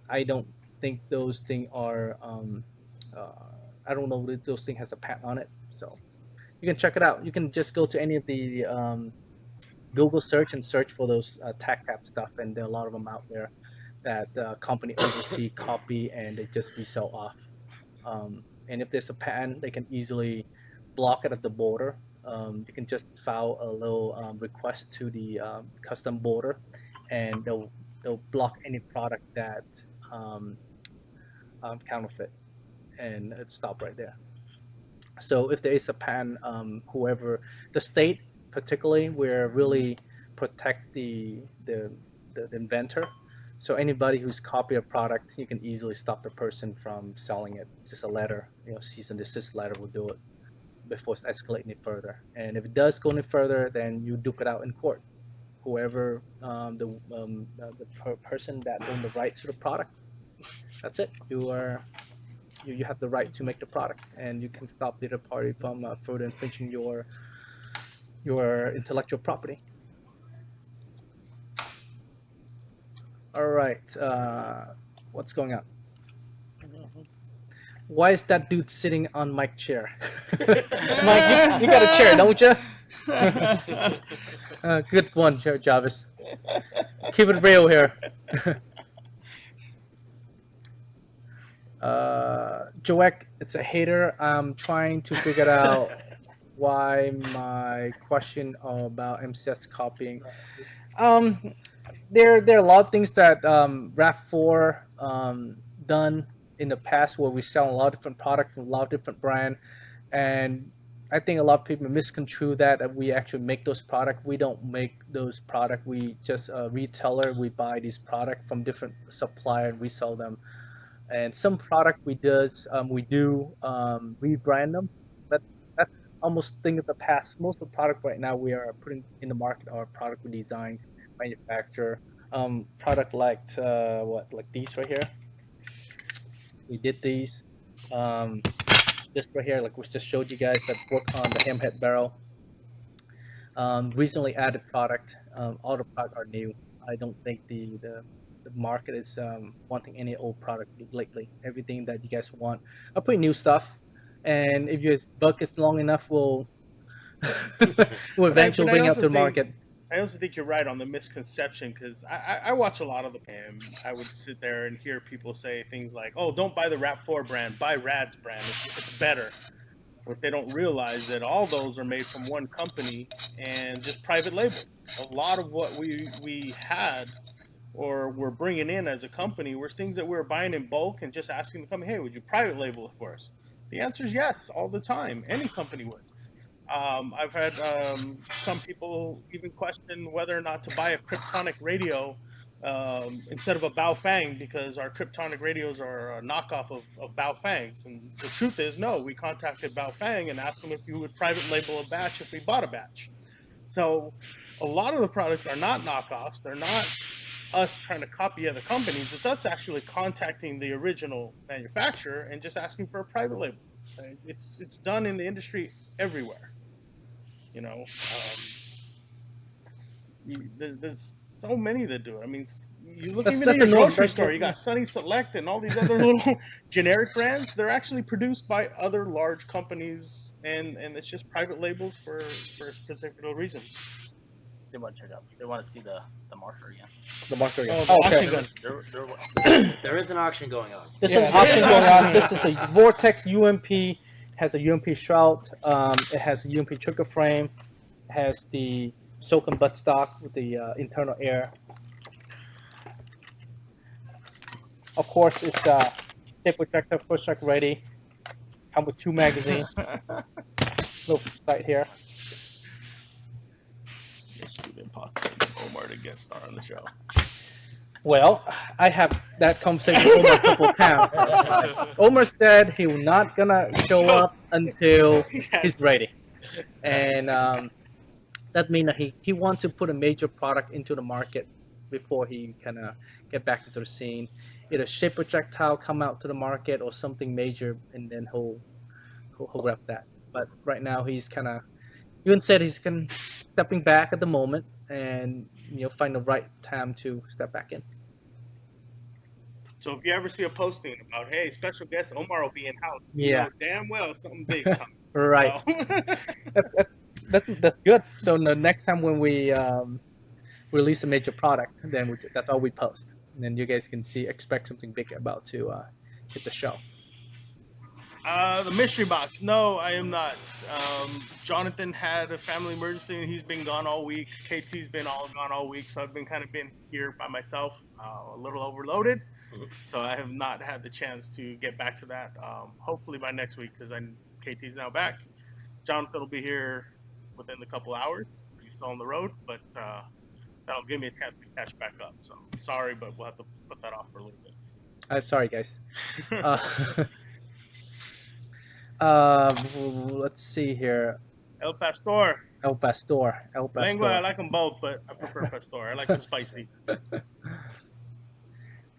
I don't think those things are. Uh, I don't know if those things has a patent on it. So you can check it out. You can just go to any of the Google search and search for those TAC stuff, and there are a lot of them out there. that company oversee, copy, and they just resell off. And if there's a patent, they can easily block it at the border. You can just file a little request to the custom border, and they'll block any product that um, counterfeit, and it stop right there. So if there is a patent, whoever the state particularly, will really protect the inventor. So anybody who's copy a product, you can easily stop the person from selling it. Just a letter, cease and desist letter will do it before it's escalating any further. And if it does go any further, then you duke it out in court. Whoever the person that owned the rights to the product, that's it. You have the right to make the product, and you can stop the other party from further infringing your intellectual property. All right, what's going on? Why is that dude sitting on Mike's chair? Mike, you got a chair, don't you? Good one, Jarvis. Keep it real here. Joek, it's a hater. I'm trying to figure out why my question about MCS copying. There are a lot of things that RAV4 done in the past where we sell a lot of different products from a lot of different brands, and I think a lot of people misconstrue that we actually make those products. We don't make those products. We just a retailer. We buy these products from different suppliers and resell them. And some product we do rebrand them, but that's almost thing of the past. Most of the product right now we are putting in the market are product we design, manufacture. Product like like these right here. We did these. This right here, like we just showed you guys that work on the hamhead barrel. Recently added product. All the products are new. I don't think the market is wanting any old product lately. Everything that you guys want are pretty new stuff. And if your buck is long enough, we'll we'll eventually bring it up to the market. I also think you're right on the misconception because I watch a lot of the and I would sit there and hear people say things like, "Oh, don't buy the RAP4 brand, buy Rad's brand. It's better." But they don't realize that all those are made from one company and just private label. A lot of what we had or we're bringing in as a company were things that we were buying in bulk and just asking the company, "Hey, would you private label it for us?" The answer is yes, all the time. Any company would. I've had some people even question whether or not to buy a Kryptonic radio instead of a Baofeng because our Kryptonic radios are a knockoff of Baofengs. And the truth is, no, we contacted Baofeng and asked them if you would private label a batch if we bought a batch. So a lot of the products are not knockoffs. They're not us trying to copy other companies. It's us actually contacting the original manufacturer and just asking for a private label. It's done in the industry everywhere. You know, there's so many that do it. I mean, you look even in your grocery store, you got Sunny Select and all these other little generic brands. They're actually produced by other large companies, and it's just private labels for particular reasons. They want to check out. They want to see the marker again. The marker again. Oh, okay. There is an auction going on. There's an auction going on. This is a Vortex UMP. It has a UMP shroud. It has a UMP trigger frame. It has the Silken buttstock with the internal air. Of course, it's tape protector, first strike ready. Come with 2 magazines. Little sight here. It's impossible for Omar to get started on the show. Well, I have that conversation with Omar a couple of times. Omar said he was not gonna show up until he's ready, and that means that he wants to put a major product into the market before he kind of get back into the scene. Either shape projectile come out to the market or something major, and then he'll grab that. But right now he's kind of even said he's stepping back at the moment and find the right time to step back in. So if you ever see a posting about, hey, special guest Omar will be in house, Yeah, you know damn well something big's coming. right. That's good. So the next time when we release a major product, then that's all we post. and then you guys can expect something big about to hit the show. The mystery box. No, I am not. Jonathan had a family emergency and he's been gone all week. KT's been gone all week, so I've been here by myself, a little overloaded. So I have not had the chance to get back to that. Hopefully by next week, because KT's now back. Jonathan will be here within a couple hours. He's still on the road, but that'll give me a chance to catch back up. So sorry, but we'll have to put that off for a little bit. Sorry, guys. Let's see here. El Pastor. El Pastor. Lengua, I like them both, but I prefer Pastor. I like the spicy.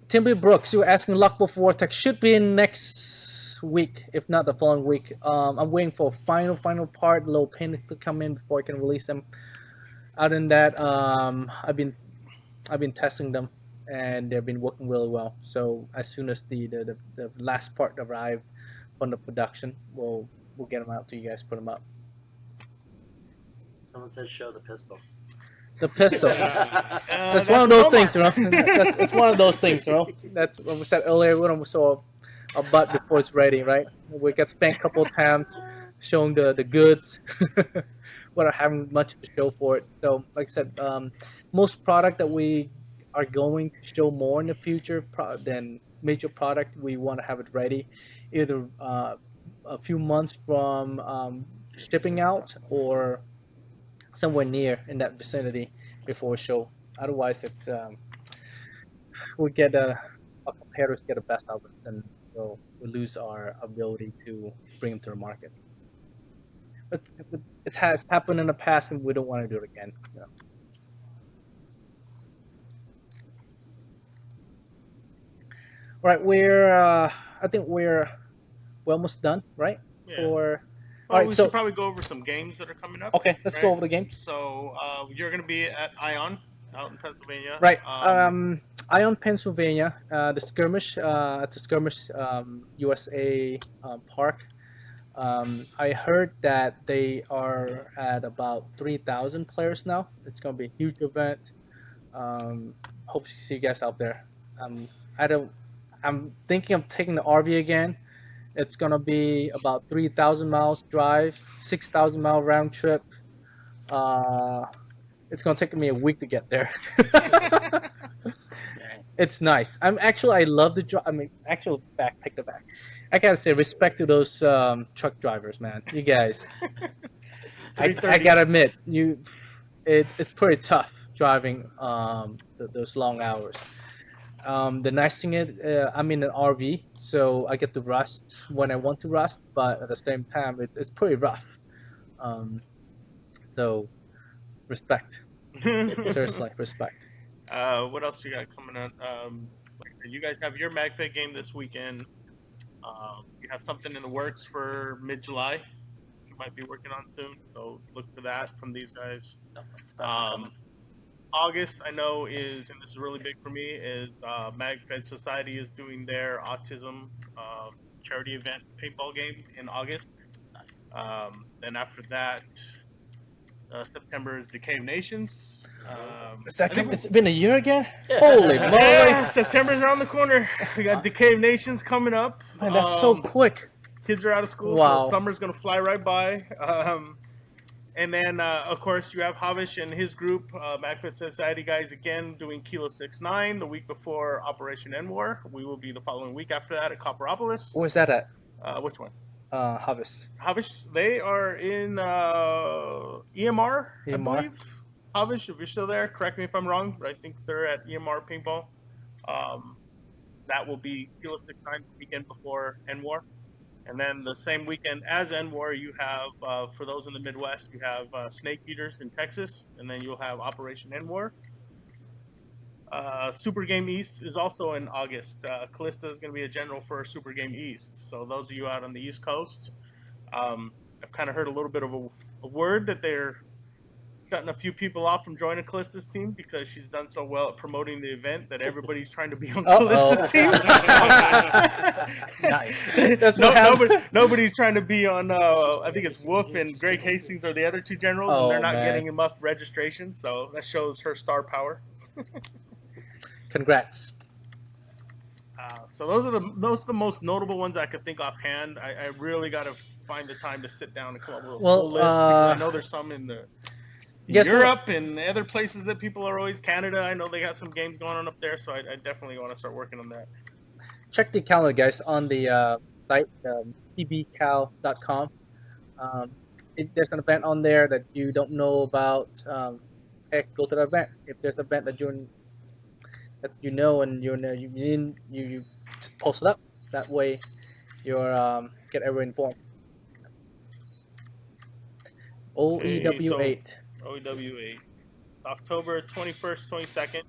Timothy Brooks, you were asking Lockbolt Vortex should be in next week, if not the following week. I'm waiting for a final part, little paintings to come in before I can release them. Other than that, I've been testing them, and they've been working really well. So as soon as the last part arrives on the production, we'll get them out to you guys, put them up. Someone said show the pistol. The pistol. That's one of those things, you know. It's one of those things, you know. That's what we said earlier when we saw a butt before it's ready, right? We got spanked a couple of times showing the goods without having much to show for it. So, like I said, most product that we are going to show more in the future than major product, we want to have it ready either a few months from shipping out or somewhere near in that vicinity before show. Otherwise, it's we get our competitors get the best out of it, and we lose our ability to bring them to the market. But it has happened in the past, and we don't want to do it again. You know. All right, I think we're almost done, right? Yeah. Well, we should probably go over some games that are coming up. Okay, let's go over the games. So you're going to be at Ion out in Pennsylvania. Right. Ion, Pennsylvania. The skirmish at the skirmish USA park. I heard that they are at about 3,000 players now. It's going to be a huge event. Hope to see you guys out there. I'm thinking of taking the RV again. It's gonna be about 3,000 miles drive, 6,000 mile round trip. It's gonna take me a week to get there. It's nice. I love the drive. I mean, take the back. I gotta say, respect to those truck drivers, man. You guys. I gotta admit, it's pretty tough driving those long hours. The nice thing is I'm in an RV, so I get to rest when I want to rest, but at the same time, it's pretty rough. So, respect. Seriously, respect. What else you got coming up? You guys have your MagFed game this weekend. You have something in the works for mid-July. You might be working on soon, so look for that from these guys. August, I know and this is really big for me, is MagFed Society is doing their autism charity event paintball game in August. Then after that, September is Decay of Nations. It's been a year again? Holy moly! Yeah, September's around the corner. We got Decay of Nations coming up. Man, that's so quick. Kids are out of school, wow. So summer's going to fly right by. And then, of course, you have Havish and his group, MagFed Society guys, again, doing Kilo 6-9 the week before Operation N-War. We will be the following week after that at Copperopolis. Where's that at? Which one? Havish. Havish, they are in EMR, I believe. Havish, if you're still there, correct me if I'm wrong, but I think they're at EMR Paintball. That will be Kilo 6-9 the weekend before N-War. And then the same weekend as N-War, you have, for those in the Midwest, you have Snake Eaters in Texas, and then you'll have Operation N-War. Super Game East is also in August. Callista is going to be a general for Super Game East. So those of you out on the East Coast, I've kind of heard a little bit of a word that they're cutting a few people off from joining Callista's team because she's done so well at promoting the event that everybody's trying to be on Callista's team. Nice. Nobody's trying to be on, I think it's Wolf and Greg Hastings are the other two generals, and they're not getting enough registration, so that shows her star power. Congrats. So those are the most notable ones I could think offhand. I really got to find the time to sit down and come up with a Well, full list because I know there's some in guess what? Europe and other places that people are always Canada. I know they got some games going on up there, so I definitely want to start working on that. Check the calendar, guys, on the site, pbcal.com. There's an event on there that you don't know about. Heck, go to the event. If there's an event that you know and you just post it up. That way, you're get everyone informed. OEW8. OEW8, October 21st, 22nd.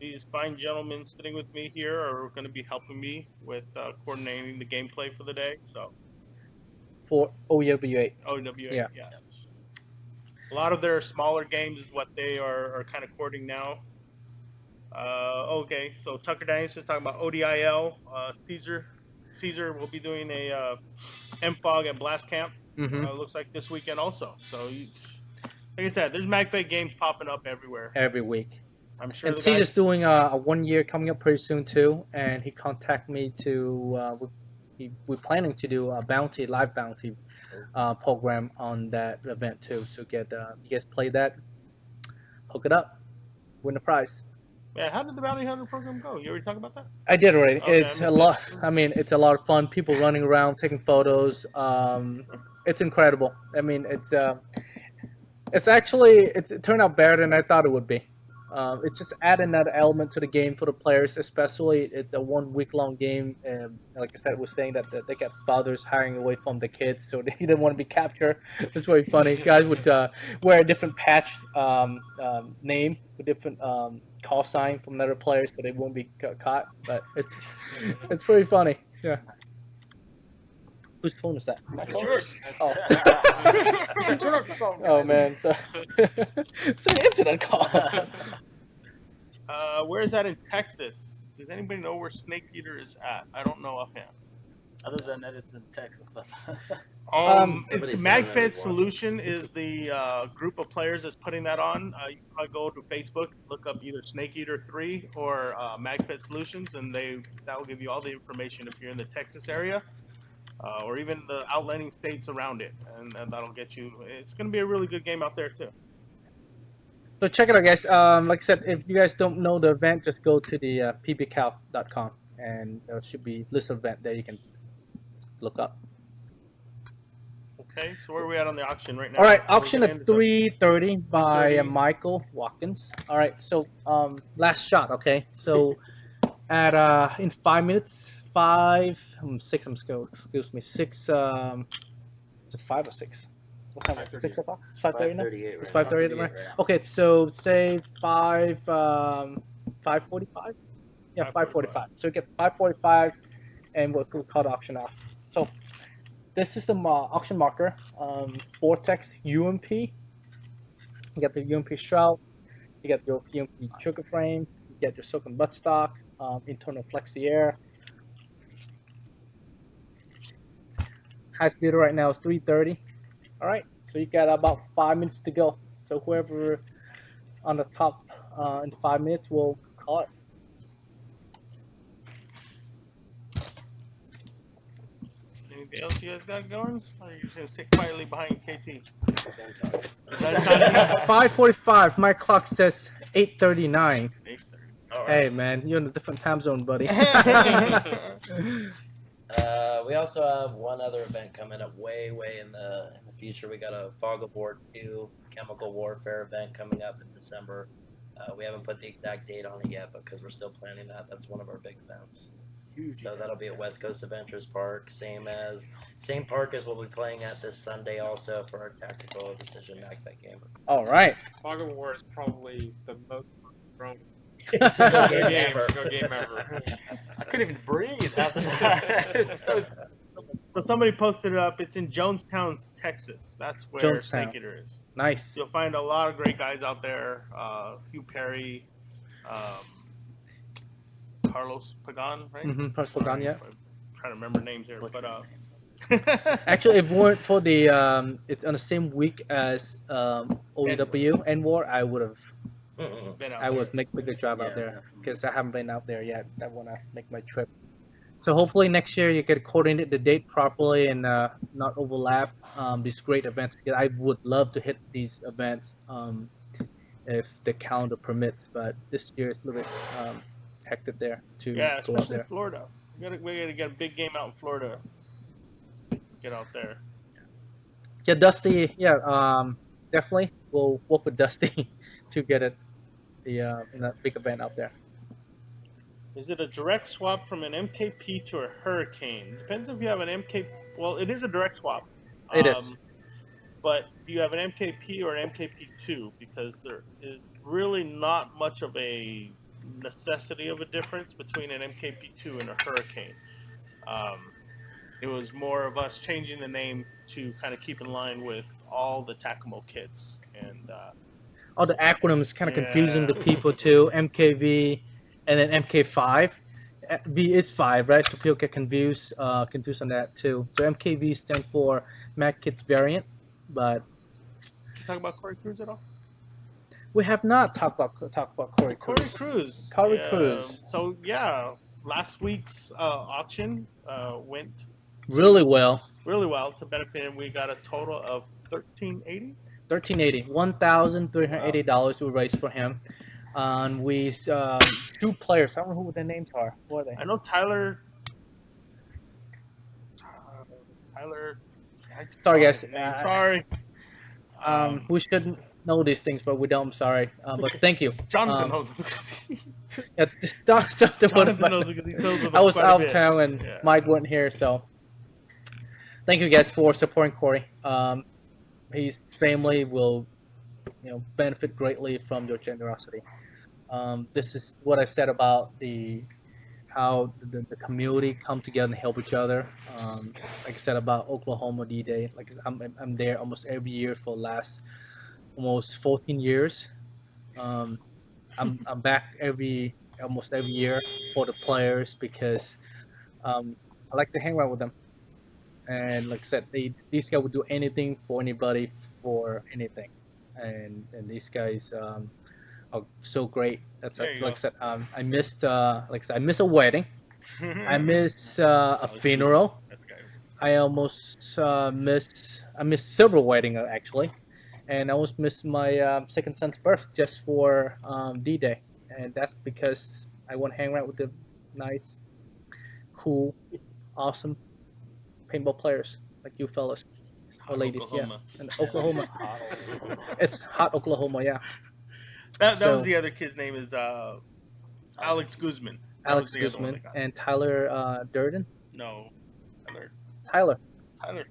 These fine gentlemen sitting with me here are going to be helping me with coordinating the gameplay for the day. So For OEW8. OEW8, Yeah. yes. A lot of their smaller games is what they are kind of courting now. Okay, so Tucker Daniels is talking about ODIL. Caesar will be doing a MFOG at Blast Camp. Looks like this weekend also. So, like I said, there's MagFed games popping up everywhere. Every week. I'm sure. And Caesar's doing a 1 year coming up pretty soon too, and he contacted me to we're planning to do a live bounty program on that event too. So get you guys play that, hook it up, win the prize. Yeah, how did the bounty hunter program go? You already talked about that? I did already. Okay, It's a lot. I mean, it's a lot of fun. People running around taking photos. It's incredible. I mean, it turned out better than I thought it would be. It's just adding that element to the game for the players, especially it's a 1 week long game, and like I said, we're saying that they get fathers hiring away from the kids, so they didn't want to be captured. It's very funny. Guys would wear a different patch name with different call sign from other players, so they won't be caught. But it's pretty funny. Yeah. Whose phone is that? My phone? Yours. Oh. Turn off your phone, Oh guys. man, so it's an internet call. Where is that in Texas? Does anybody know where Snake Eater is at? I don't know offhand. Other than that, it's in Texas. That's It's Somebody's MagFed done it Solution is the group of players that's putting that on. You can probably go to Facebook, look up either Snake Eater 3 or MagFed Solutions, and that will give you all the information if you're in the Texas area. Or even the outlying states around it, and that'll get you. It's going to be a really good game out there too. So check it out, guys. Like I said, if you guys don't know the event, just go to the pbcal.com, and there should be list of event there you can look up. Okay, so where are we at on the auction right now? All right, We're auction gonna at end this up. 3:30 by 3:30. Michael Watkins. All right, so last shot. Okay, so at in 5 minutes, 6. Excuse me, 6. Is it 5 or 6? What time? 6 o'clock? 5:30 now. 5:38 It's right 5:30 right? Okay, so say 5:45. Yeah, 5:45. So we get 5:45, and we'll call the auction off. So this is the auction marker. Vortex UMP. You get the UMP shroud. You get your UMP trigger frame. You get your silken buttstock. Internal flexi air. Highest bidder right now is 3:30. All right, so you got about 5 minutes to go. So whoever on the top in 5 minutes will call it. Anything else you guys got going? Or are you just gonna sit quietly behind KT? 5:45. My clock says 8:39. 8:30. Hey man, you're in a different time zone, buddy. We also have one other event coming up way in the future. We got a Fog of War 2 chemical warfare event coming up in December. We haven't put the exact date on it yet because we're still planning that. That's one of our big events. huge. So that'll be at West Coast Adventures Park, same park as we'll be playing at this Sunday also for our tactical decision MagFed game. All right. Fog of War is probably the most grown game game ever. I couldn't even breathe after that. It's so So somebody posted it up. It's in Jonestown, Texas. That's where Jonestown. Snake Eater is. Nice. You'll find a lot of great guys out there. Hugh Perry, Carlos Pagan, right? Carlos Pagan, yeah. I'm trying to remember names here, but Actually, if it weren't for the it's on the same week as OEW and War, I would have been out I there. would make a drive out Yeah, there definitely. because I haven't been out there yet. I want to make my trip. So hopefully next year you can coordinate the date properly and not overlap these great events. Because I would love to hit these events if the calendar permits, but this year it's a little bit hectic there to Yeah, go out especially in there. Florida. We gotta get a big game out in Florida. Get out there. Yeah, Dusty. Yeah, definitely we'll work with Dusty to get it the big event out there. Is it a direct swap from an MKP to a Hurricane? Depends if you have an MK. Well, it is a direct swap. It is. But do you have an MKP or an MKP2? Because there is really not much of a necessity of a difference between an MKP2 and a Hurricane. Um, it was more of us changing the name to kind of keep in line with all the Tacoma kits. And All the acronyms kind of confusing yeah, the people too. MKV and then MK5. V is five, right? So people get confused on that too. So MKV stands for Mac Kits Variant, but did you talk about Corey Cruz at all? we have not talked about Corey Corey Cruz. Cruz. Corey Yeah. Cruz, So yeah, last week's auction went really to well. really well to benefit him. We got a total of 1380. 1380, $1,380 we raised for him. And we two players. I don't know who the names are. Who are they? I know Tyler. Tyler. I Sorry, forgot guys. his name. Sorry. We should know these things, but we don't. I'm sorry. But thank you. Jonathan knows him because Yeah, Jonathan Jonathan knows because he tells him I was quite a out of bit. town and Yeah. Mike wasn't here, so thank you guys for supporting Corey. His family will, benefit greatly from your generosity. This is what I said about how the community come together and help each other. Like I said about Oklahoma D-Day, like I'm there almost every year for the last almost 14 years. Um, I'm back almost every year for the players because I like to hang around with them. And like I said, these guys would do anything for anybody for anything, and these guys are so great. There you Like I go. said, I missed like I said, I miss a wedding. I miss a funeral. That's guy. I missed several weddings actually, and I almost missed my second son's birth just for D-Day, and that's because I want to hang around with the nice, cool, awesome paintball players like you fellas or Hot ladies, Oklahoma. yeah, and Oklahoma. It's hot Oklahoma, yeah. That So was the other kid's name is Alex Guzman. That Alex was the other one Guzman that got. and Tyler Durden. No, Tyler. Tyler. Tyler.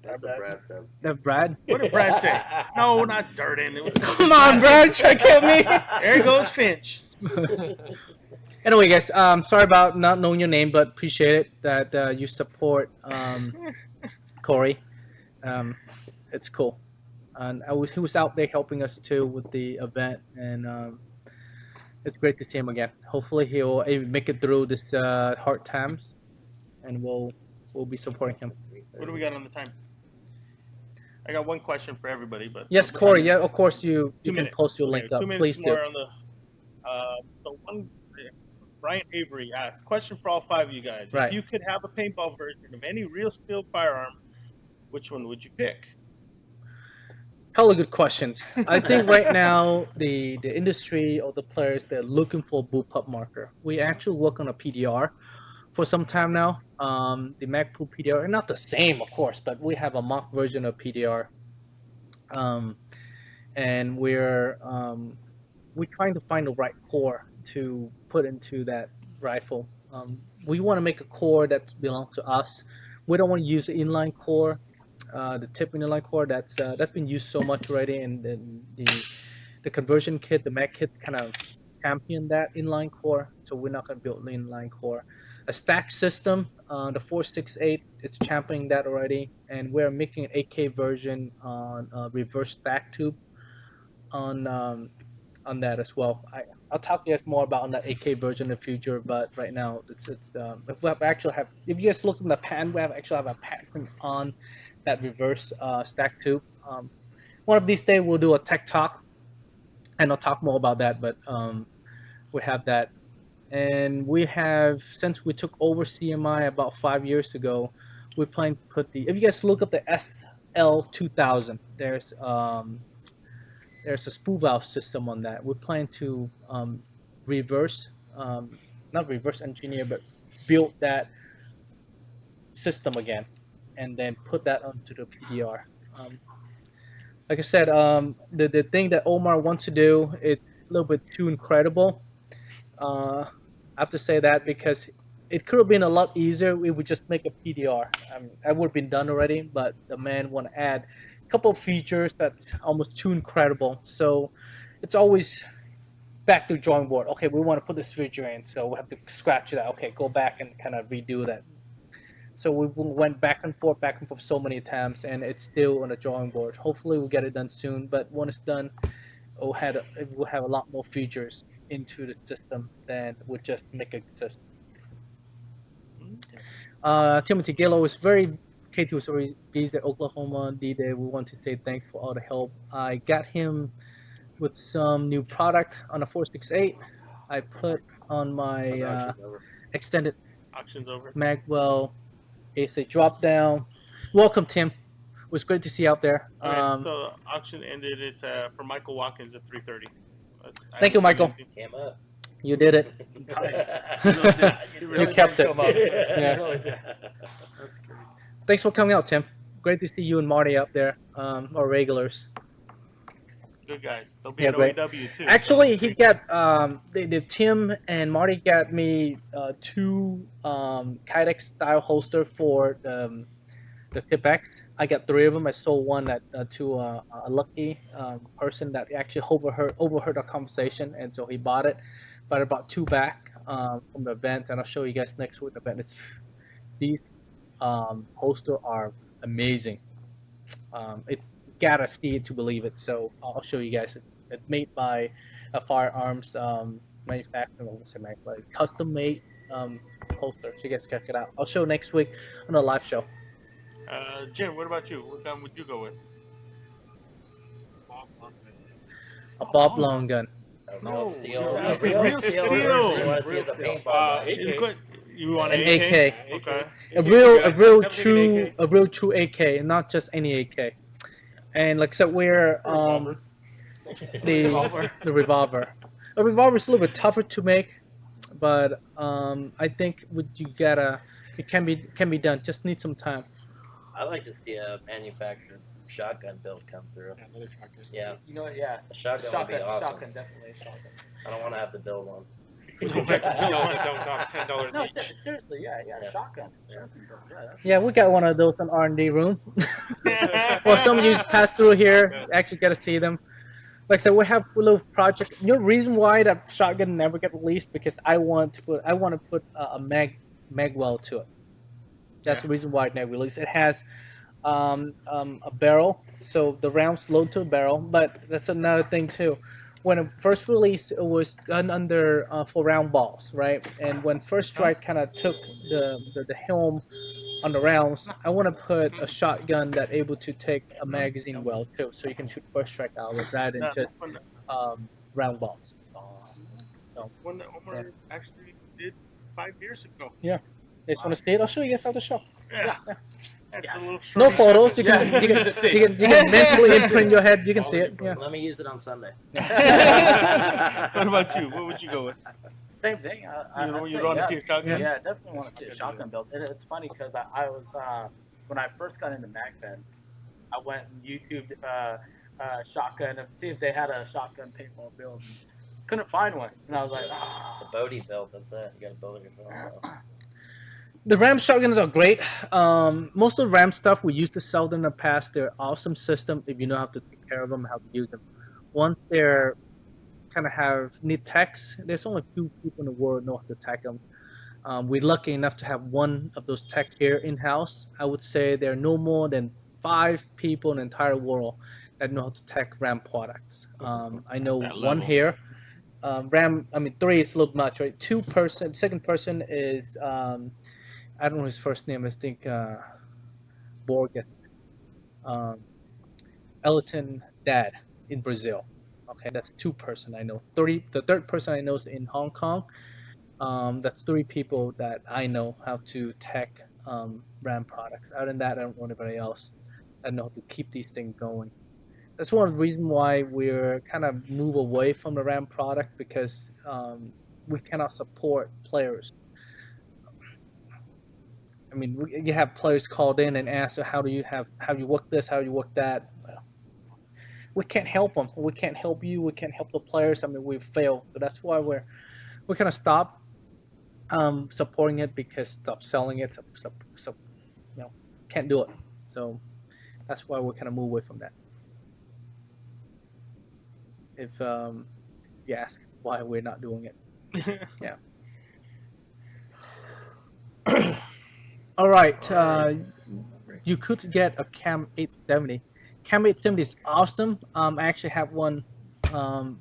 That's what Brad said. Brad. What did Brad say? No, not Durden. It was Come on, Brad, check at me. There goes Finch. Anyway, guys, sorry about not knowing your name, but appreciate it that you support Corey. It's cool, and he was out there helping us too with the event, and it's great to see him again. Hopefully, he'll make it through this hard times, and we'll be supporting him. What do we got on the time? I got one question for everybody, but Yes, Corey. Yeah, of course you 2 can minutes. post your link Okay, up. 2 minutes Please do. more on the. So one, Brian Avery asked, question for all five of you guys: Right. If you could have a paintball version of any real steel firearm, which one would you pick? Hella good questions. I think right now the industry or the players they're looking for a bullpup marker. We actually work on a PDR for some time now. The MagPool PDR, not the same of course, but we have a mock version of PDR. And we're trying to find the right core to put into that rifle. We want to make a core that belongs to us. We don't want to use the inline core, the tip inline core that's been used so much already, and the conversion kit, the Mag kit, kind of champion that inline core. So we're not going to build the inline core. A stack system, the 468, it's championing that already, and we're making an AK version on reverse stack tube on that as well. I'll talk to you guys more about on that AK version in the future, but right now it's if you guys look in the patent, we actually have a patent on that reverse stack tube. One of these days we'll do a tech talk and I'll talk more about that. But we have that, and we have since we took over CMI about 5 years ago, we plan to put the. If you guys look up the SL2000, there's a spool valve system on that. We plan to reverse, not reverse engineer, but build that system again, and then put that onto the PDR. Um, like I said, the thing that Omar wants to do is a little bit too incredible. I have to say that because it could have been a lot easier. We would just make a PDR. That would have been done already, but the man want to add a couple of features that's almost too incredible. So it's always back to drawing board. Okay, we want to put this feature in, so we have to scratch that. Okay, go back and kind of redo that. So we went back and forth so many times, and it's still on the drawing board. Hopefully, we'll get it done soon. But when it's done, it will have a lot more features into the system than would just make a system. Timothy Gallo was very KT was very busy at Oklahoma D-Day. We want to say thanks for all the help. I got him with some new product on a 468. I put on my extended Auction's over. Magwell. It's a drop down. Welcome, Tim. It was great to see you out there. Okay, so the auction ended. It's for Michael Watkins at 3:30. Thank you, Michael. Came up. You did it. Really You kept it. come up. Yeah. Really did. That's crazy. Thanks for coming out, Tim. Great to see you and Marty out there, our regulars. Good guys. They'll be Yeah, at great. OEW too. Actually, he got the Tim and Marty got me two Kydex style holster for the Tipex. I got three of them. I sold one to a lucky person that actually overheard our conversation, and so he bought it. But I bought two back from the event, and I'll show you guys next week. The event. These holster are amazing. It's gotta see it to believe it. So I'll show you guys. It's made by a firearms manufacturer, like custom made holster. So you guys check it out. I'll show next week on a live show. Jim, what about you? What gun would you go with? A Bob Long gun. A real steel. Yeah, A real real steel. steel. You want to see the paintball gun. You want An an AK. Okay. A real true AK, not just any AK. And like I said, we're the revolver. A revolver is a little bit tougher to make, but I think it can be done. Just need some time. I like to see a manufactured shotgun build come through. Yeah, another tractor. Yeah, You know what? Yeah. a shotgun would be awesome. Shotgun, definitely a shotgun. I don't want to have to build one. Those that don't cost $10 No, each. seriously, yeah, Yeah. shotgun. Yeah. Shotgun build, yeah, that's Yeah, we got one of those in R&D room. Well, some of you pass through here, actually get to see them. Like I said, we have a little project. You know, the reason why that shotgun never get released because I want to put a magwell to it. That's the reason why it never released. It has a barrel, so the rounds load to a barrel. But that's another thing too. When it first released, it was done under for round balls, right? And when First Strike kind of took the helm on the rounds, I want to put a shotgun that able to take a magazine well too, so you can shoot First Strike out with that and just round balls. So, One that Omar actually did 5 years ago. you guys want to see it? I'll show you guys how to show. Yeah. That's a little No shorty photos. You shotgun. can you can mentally imprint in your head. You can see it. Yeah. Let me use it on Sunday. What about you? What would you go with? same thing. You're going to see a shotgun? Yeah, definitely want to see a shotgun build. It's funny because I was when I first got into MagFed, I went and YouTubed shotgun and see if they had a shotgun paintball build. Couldn't find one, and I was like, The Bodie build, that's it. You got to build it yourself. So. The Ram shotguns are great. Most of the Ram stuff we used to sell them in the past. They're awesome system if you know how to take care of them, how to use them. Once they're kind of need techs, there's only a few people in the world know how to tech them. We're lucky enough to have one of those tech here in-house. I would say there are no more than 5 people in the entire world that know how to tech Ram products. I know one here. Ram, 3 is a little much, right? Second person is, I don't know his first name. I think Borges, Elton dad in Brazil. Okay, that's 2 person I know. The third person I know is in Hong Kong. That's 3 people that I know how to tech RAM products. Other than that, I don't know anybody else. I know how to keep these things going. That's one of the reasons why we're kind of move away from the RAM product because we cannot support players. I mean, you have players called in and ask, how do you work this, how do you work that? We can't help them. We can't help you. We can't help the players. I mean, we've failed. So that's why we kind of stop supporting it because stop selling it. You know, can't do it. So that's why we kind of move away from that. If you ask why we're not doing it, yeah. All right. You could get a Cam 870. Cam 870 is awesome. I actually have one,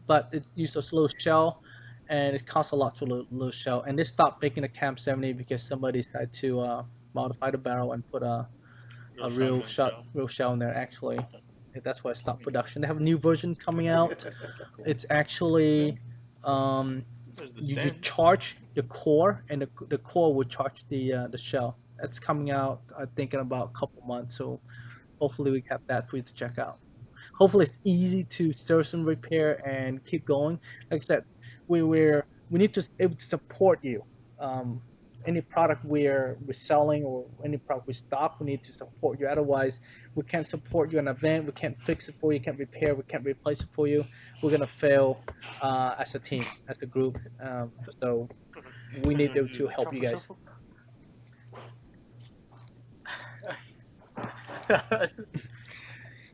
but it used a slow shell, and it costs a lot to low shell. And they stopped making a Cam 70 because somebody decided to modify the barrel and put a real shell in there. Actually, that's why I stopped production. They have a new version coming out. It's actually you charge the core, and the core will charge the shell. That's coming out, I think, in about a couple months. So hopefully we have that for you to check out. Hopefully it's easy to service and repair and keep going. Like I said, we need to able to support you. Any product we're selling or any product we stock, we need to support you. Otherwise, we can't support you in an event. We can't fix it for you. Can't repair. We can't replace it for you. We're gonna fail as a team, as a group. So we need to help you guys.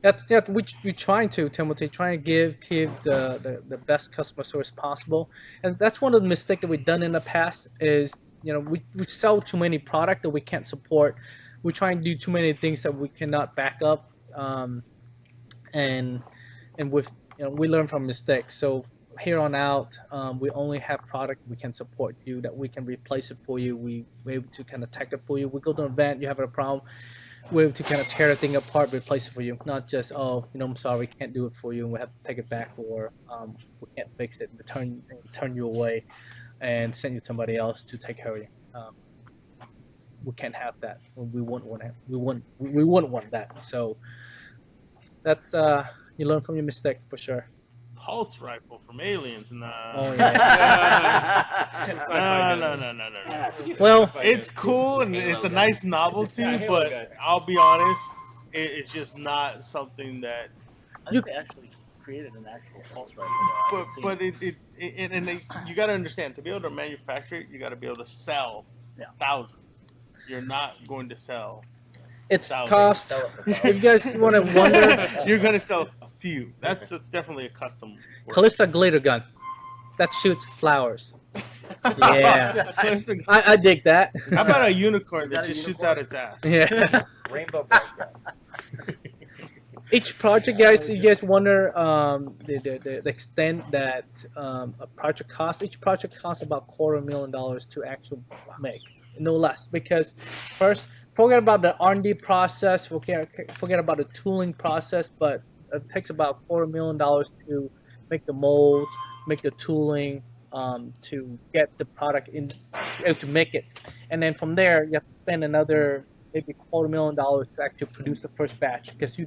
That's we're trying to, Timothy, trying to give the best customer service possible, and that's one of the mistakes that we've done in the past is we sell too many product that we can't support. We try and do too many things that we cannot back up, and with we learn from mistakes. So here on out, we only have product we can support you, that we can replace it for you. We're able to kind of tech it for you. We go to an event, you have a problem, we're able to kind of tear the thing apart, replace it for you. Not just, oh, I'm sorry, we can't do it for you, and we have to take it back, or we can't fix it, and turn you away, and send you to somebody else to take care of you. We can't have that. We wouldn't want that. We wouldn't want that. So that's you learn from your mistake for sure. Pulse rifle from Aliens. Nah. Oh yeah. No. Well, It's cool and it's a nice novelty, but I'll be honest, it's just not something that. I think they actually created an actual pulse rifle. But you got to understand, to be able to manufacture it, you got to be able to sell thousands. You're not going to sell. It's cost. If you guys want to wonder, you're gonna sell a few. That's definitely a custom. Callista glitter gun, that shoots flowers. Yeah, I dig that. How about a unicorn that just shoots out its ass? Yeah. Rainbow bright gun. Each project, guys, you guys wonder the extent that a project costs. Each project costs about $250,000 to actually make, no less. Because first, forget about the R&D process, forget about the tooling process, but it takes about $250,000 to make the molds, make the tooling, to get the product in, to make it. And then from there, you have to spend another maybe $250,000 to actually produce the first batch, because you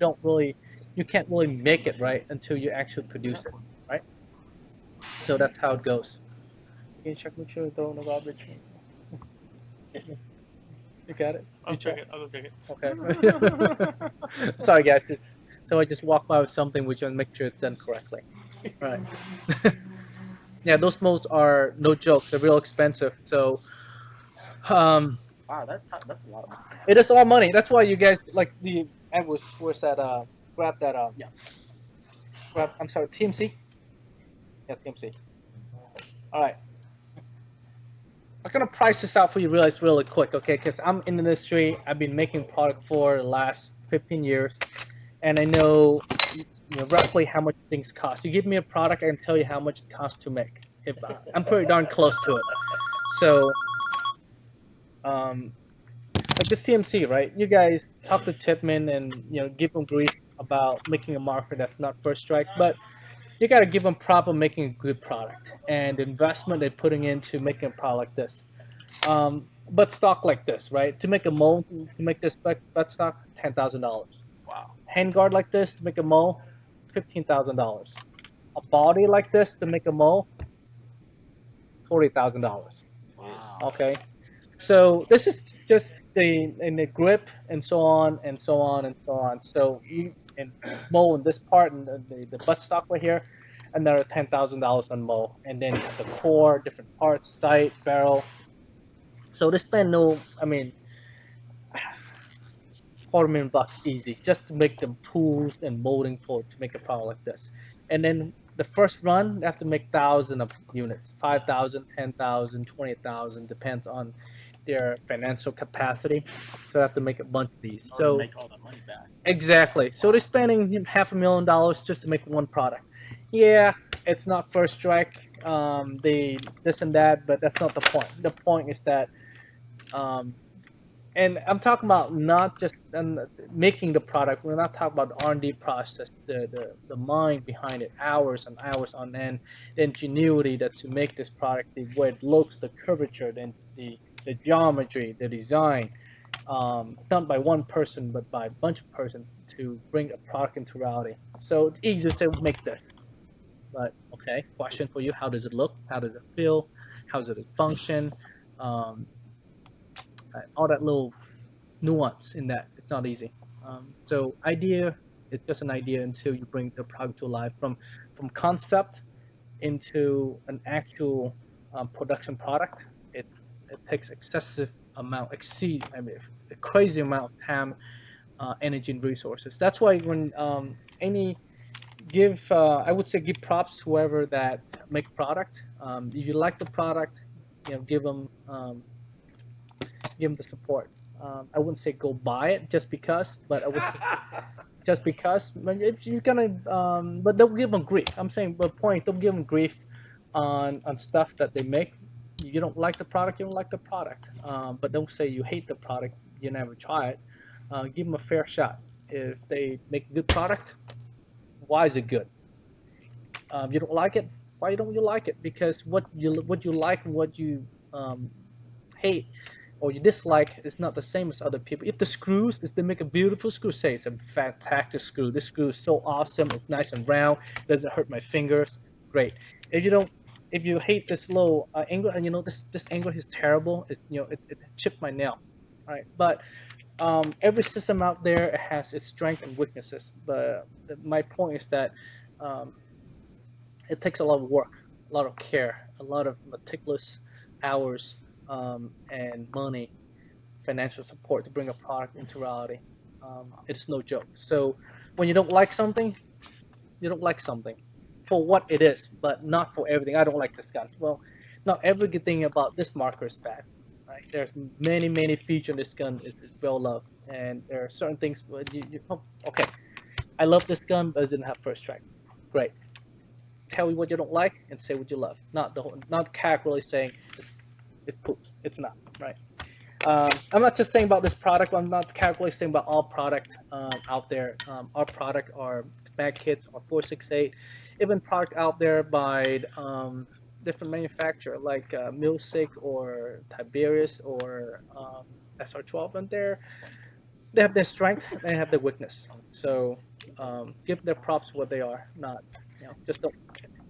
can't really make it, right, until you actually produce it, right? So that's how it goes. You can check, make sure you throw in the garbage. You got it? I'll check it. Okay. Sorry, guys. So I just walked by with something, which I make sure it's done correctly. Right. Yeah, those molds are no joke. They're real expensive. So, wow, that's a lot of money. It is a lot of money. That's why you guys like the. Where's that? Grab that. Yeah. Grab. I'm sorry. TMC. Yeah, TMC. All right. I'm gonna price this out for you really quick, okay? Because I'm in the industry. I've been making product for the last 15 years, and I know, roughly how much things cost. You give me a product, I can tell you how much it costs to make. If I'm pretty darn close to it. So, like this TMC, right? You guys talk to Tipman and give him grief about making a marker that's not first strike, but you got to give them proper making a good product and the investment they're putting into making a product like this. But stock like this, right? To make a mold, to make this butt stock, $10,000. Wow. Handguard like this to make a mold, $15,000. A body like this to make a mold, $40,000. Wow. Okay, so this is just the in the grip and so on and so on and so on. So you and mold in this part and the buttstock right here, another $10,000 on mold, and then you have the core, different parts, sight, barrel. So they spend no, I mean, $250,000 easy just to make them tools and molding for to make a product like this. And then the first run, they have to make thousands of units, 5,000, 10,000, 20,000, depends on their financial capacity. So they have to make a bunch of these. In order to So make all that money back. exactly. So they're spending $500,000 just to make one product. Yeah, it's not first strike. They this and that, but that's not the point. The point is that um, and I'm talking about not just making the product. We're not talking about the R&D process, the mind behind it, hours and hours on end, the ingenuity that to make this product, the way it looks, the curvature, the geometry, the design, done by one person but by a bunch of persons to bring a product into reality. So it's easy to say make this, but okay, question for you: how does it look? How does it feel? How does it function? Um, all that little nuance in that. It's not easy. So idea is just an idea until you bring the product to life from concept into an actual production product. It takes excessive amount, exceed I mean a crazy amount of time, energy, and resources. That's why when any give I would say give props to whoever that make product. If you like the product, give them the support. I wouldn't say go buy it just because, but I would just because. But if you're gonna, but don't give them grief. I'm saying, but point, don't give them grief on stuff that they make. You don't like the product, you don't like the product. But don't say you hate the product. You never try it. Give them a fair shot. If they make a good product, why is it good? You don't like it. Why don't you like it? Because what you like and what you hate or you dislike is not the same as other people. If the screws, if they make a beautiful screw, say it's a fantastic screw. This screw is so awesome. It's nice and round. Doesn't hurt my fingers. Great. If you don't, if you hate this little angle, and this angle is terrible. It chipped my nail. All right, but every system out there has its strengths and weaknesses. But my point is that um, it takes a lot of work, a lot of care, a lot of meticulous hours and money, financial support to bring a product into reality. It's no joke. So when you don't like something, you don't like something for what it is, but not for everything. I don't like this gun. Well, not everything about this marker is bad. Right? There's many features in this gun is well loved, and there are certain things. Oh, okay, I love this gun, but it didn't have first strike. Great. Tell me what you don't like and say what you love. Not casually saying it's poops. It's not right. I'm not just saying about this product. I'm not casually saying about all product out there. Our product, our mag kits, our 468, even product out there by different manufacturer like Milsig or Tiberius or SR12, and they have their strength, they have their weakness. So give their props what they are. Not just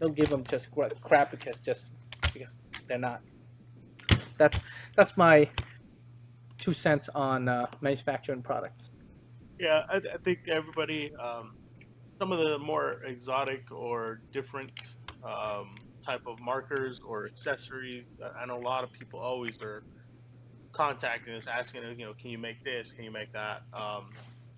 don't give them just crap because they're not. That's that's my 2 cents on manufacturing products. Yeah, I think everybody, some of the more exotic or different type of markers or accessories. I know a lot of people always are contacting us, asking, can you make this? Can you make that?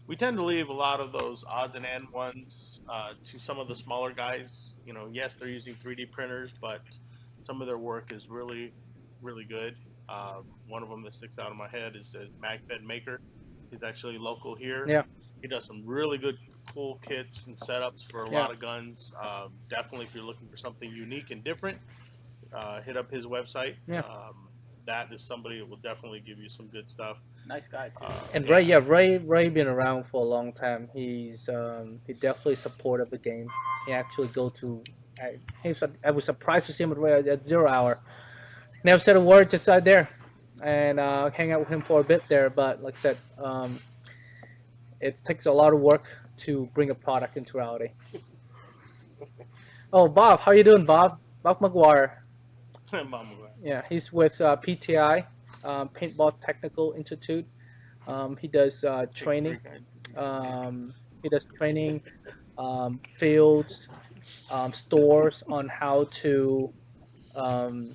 We tend to leave a lot of those odds and end ones to some of the smaller guys. Yes, they're using 3D printers, but some of their work is really, really good. One of them that sticks out in my head is the MagFed maker. He's actually local here. Yeah, He does some really good, cool kits and setups for a yeah, lot of guns. Definitely, if you're looking for something unique and different, hit up his website. yeah. that is somebody that will definitely give you some good stuff. Nice guy too. And Yeah. Ray been around for a long time. He definitely supported the game. He actually go to. I was surprised to see him at 0 hour. Never said a word, just sat there and hang out with him for a bit there. But like I said, it takes a lot of work to bring a product into reality. Oh, Bob, how you doing, Bob? Bob McGuire. Mama, Yeah, he's with PTI, Paintball Technical Institute. He does training. He does training, fields, stores on how to um,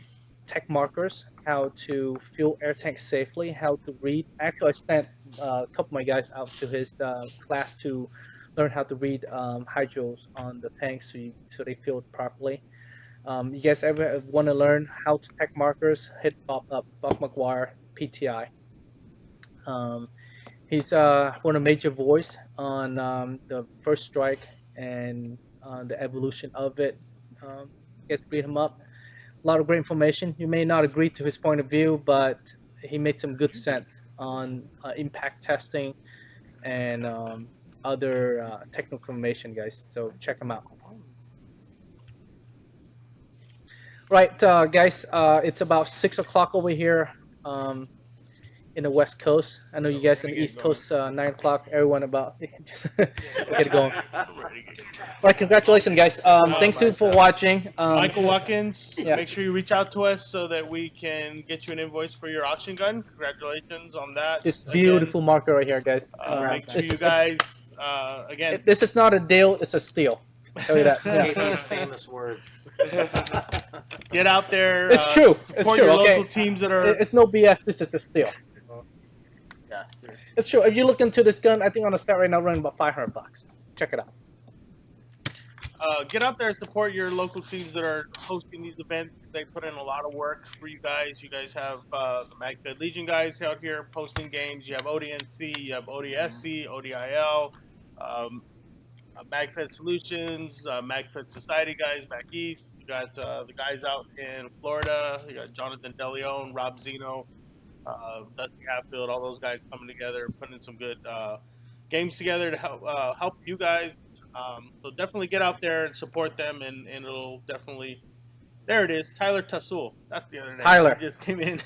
tech markers, how to fuel air tanks safely, how to read. Actually, I sent a couple of my guys out to his class to learn how to read hydros on the tanks so they feel it properly. You guys ever want to learn how to tech markers? Hit Bob up, Bob McGuire, PTI. Um, he's one of the major voice on the first strike and the evolution of it. You guys read him up. A lot of great information. You may not agree to his point of view, but he made some good sense on impact testing and other technical information, guys. So check him out. Right, guys. It's about 6 o'clock over here in the West Coast. I know you guys in the East Coast, 9 o'clock. Everyone about just get it going. Right, congratulations, guys. Thanks for watching. Michael Watkins, yeah. make sure you reach out to us so that we can get you an invoice for your auction gun. Congratulations on that. This beautiful marker right here, guys. Make sure you guys, again. This is not a deal. It's a steal. I'll tell you that. KT's famous words. Get out there. It's true. It's Support true. your Okay. local teams that are. It's no BS. This is a steal. Yeah, seriously. It's true. If you look into this gun, I think on the set right now running about $500. Check it out. Get out there and support your local teams that are hosting these events. They put in a lot of work for you guys. You guys have the MagFed Legion guys out here posting games. You have ODNC, you have ODSC, ODIL, MagFed Solutions, MagFed Society guys back east. You got the guys out in Florida. You got Jonathan DeLeon, Rob Zeno, Dusty Hatfield, all those guys coming together, putting some good games together to help you guys. So definitely get out there and support them, and it'll definitely. There it is, Tyler Tassul. That's the other name. Tyler. That just came in.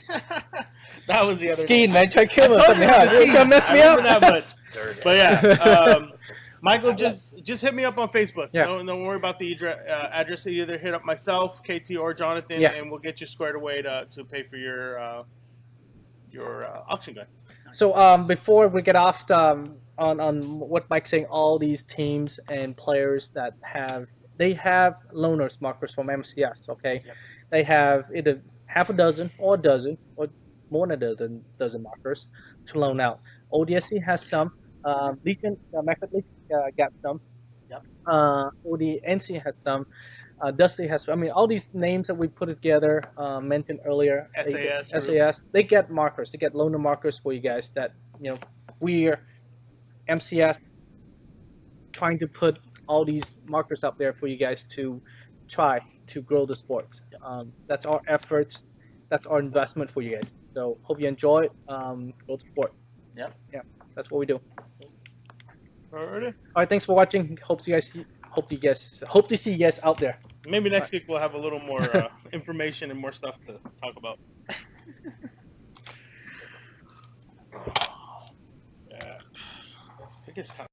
That was the other Skiing, name. man. Try to kill I us. told you Yeah, it was you gonna mess me I up. remember that much. But yeah, Michael, just hit me up on Facebook. Yeah. Don't worry about the address. You either hit up myself, KT, or Jonathan, Yeah. and we'll get you squared away to pay for your auction gun. So before we get off on what Mike's saying, all these teams and players that have loaners markers from MCS. Okay, Yep. they have either half a dozen or a dozen or more than a dozen markers to loan out. ODSC has some. Legion, MFW Legion got some. Yep. ODNC has some. Dusty has. I mean, all these names that we put together, mentioned earlier. SAS. They get markers. They get loaner markers for you guys. That we're MCS trying to put all these markers up there for you guys to try to grow the sport. That's our efforts. That's our investment for you guys. So hope you enjoy it. Grow the sport. Yep. Yeah, that's what we do. Alrighty. All right, thanks for watching. Hope to see you guys out there. Maybe next week we'll have a little more information and more stuff to talk about. Yeah. I think it's time.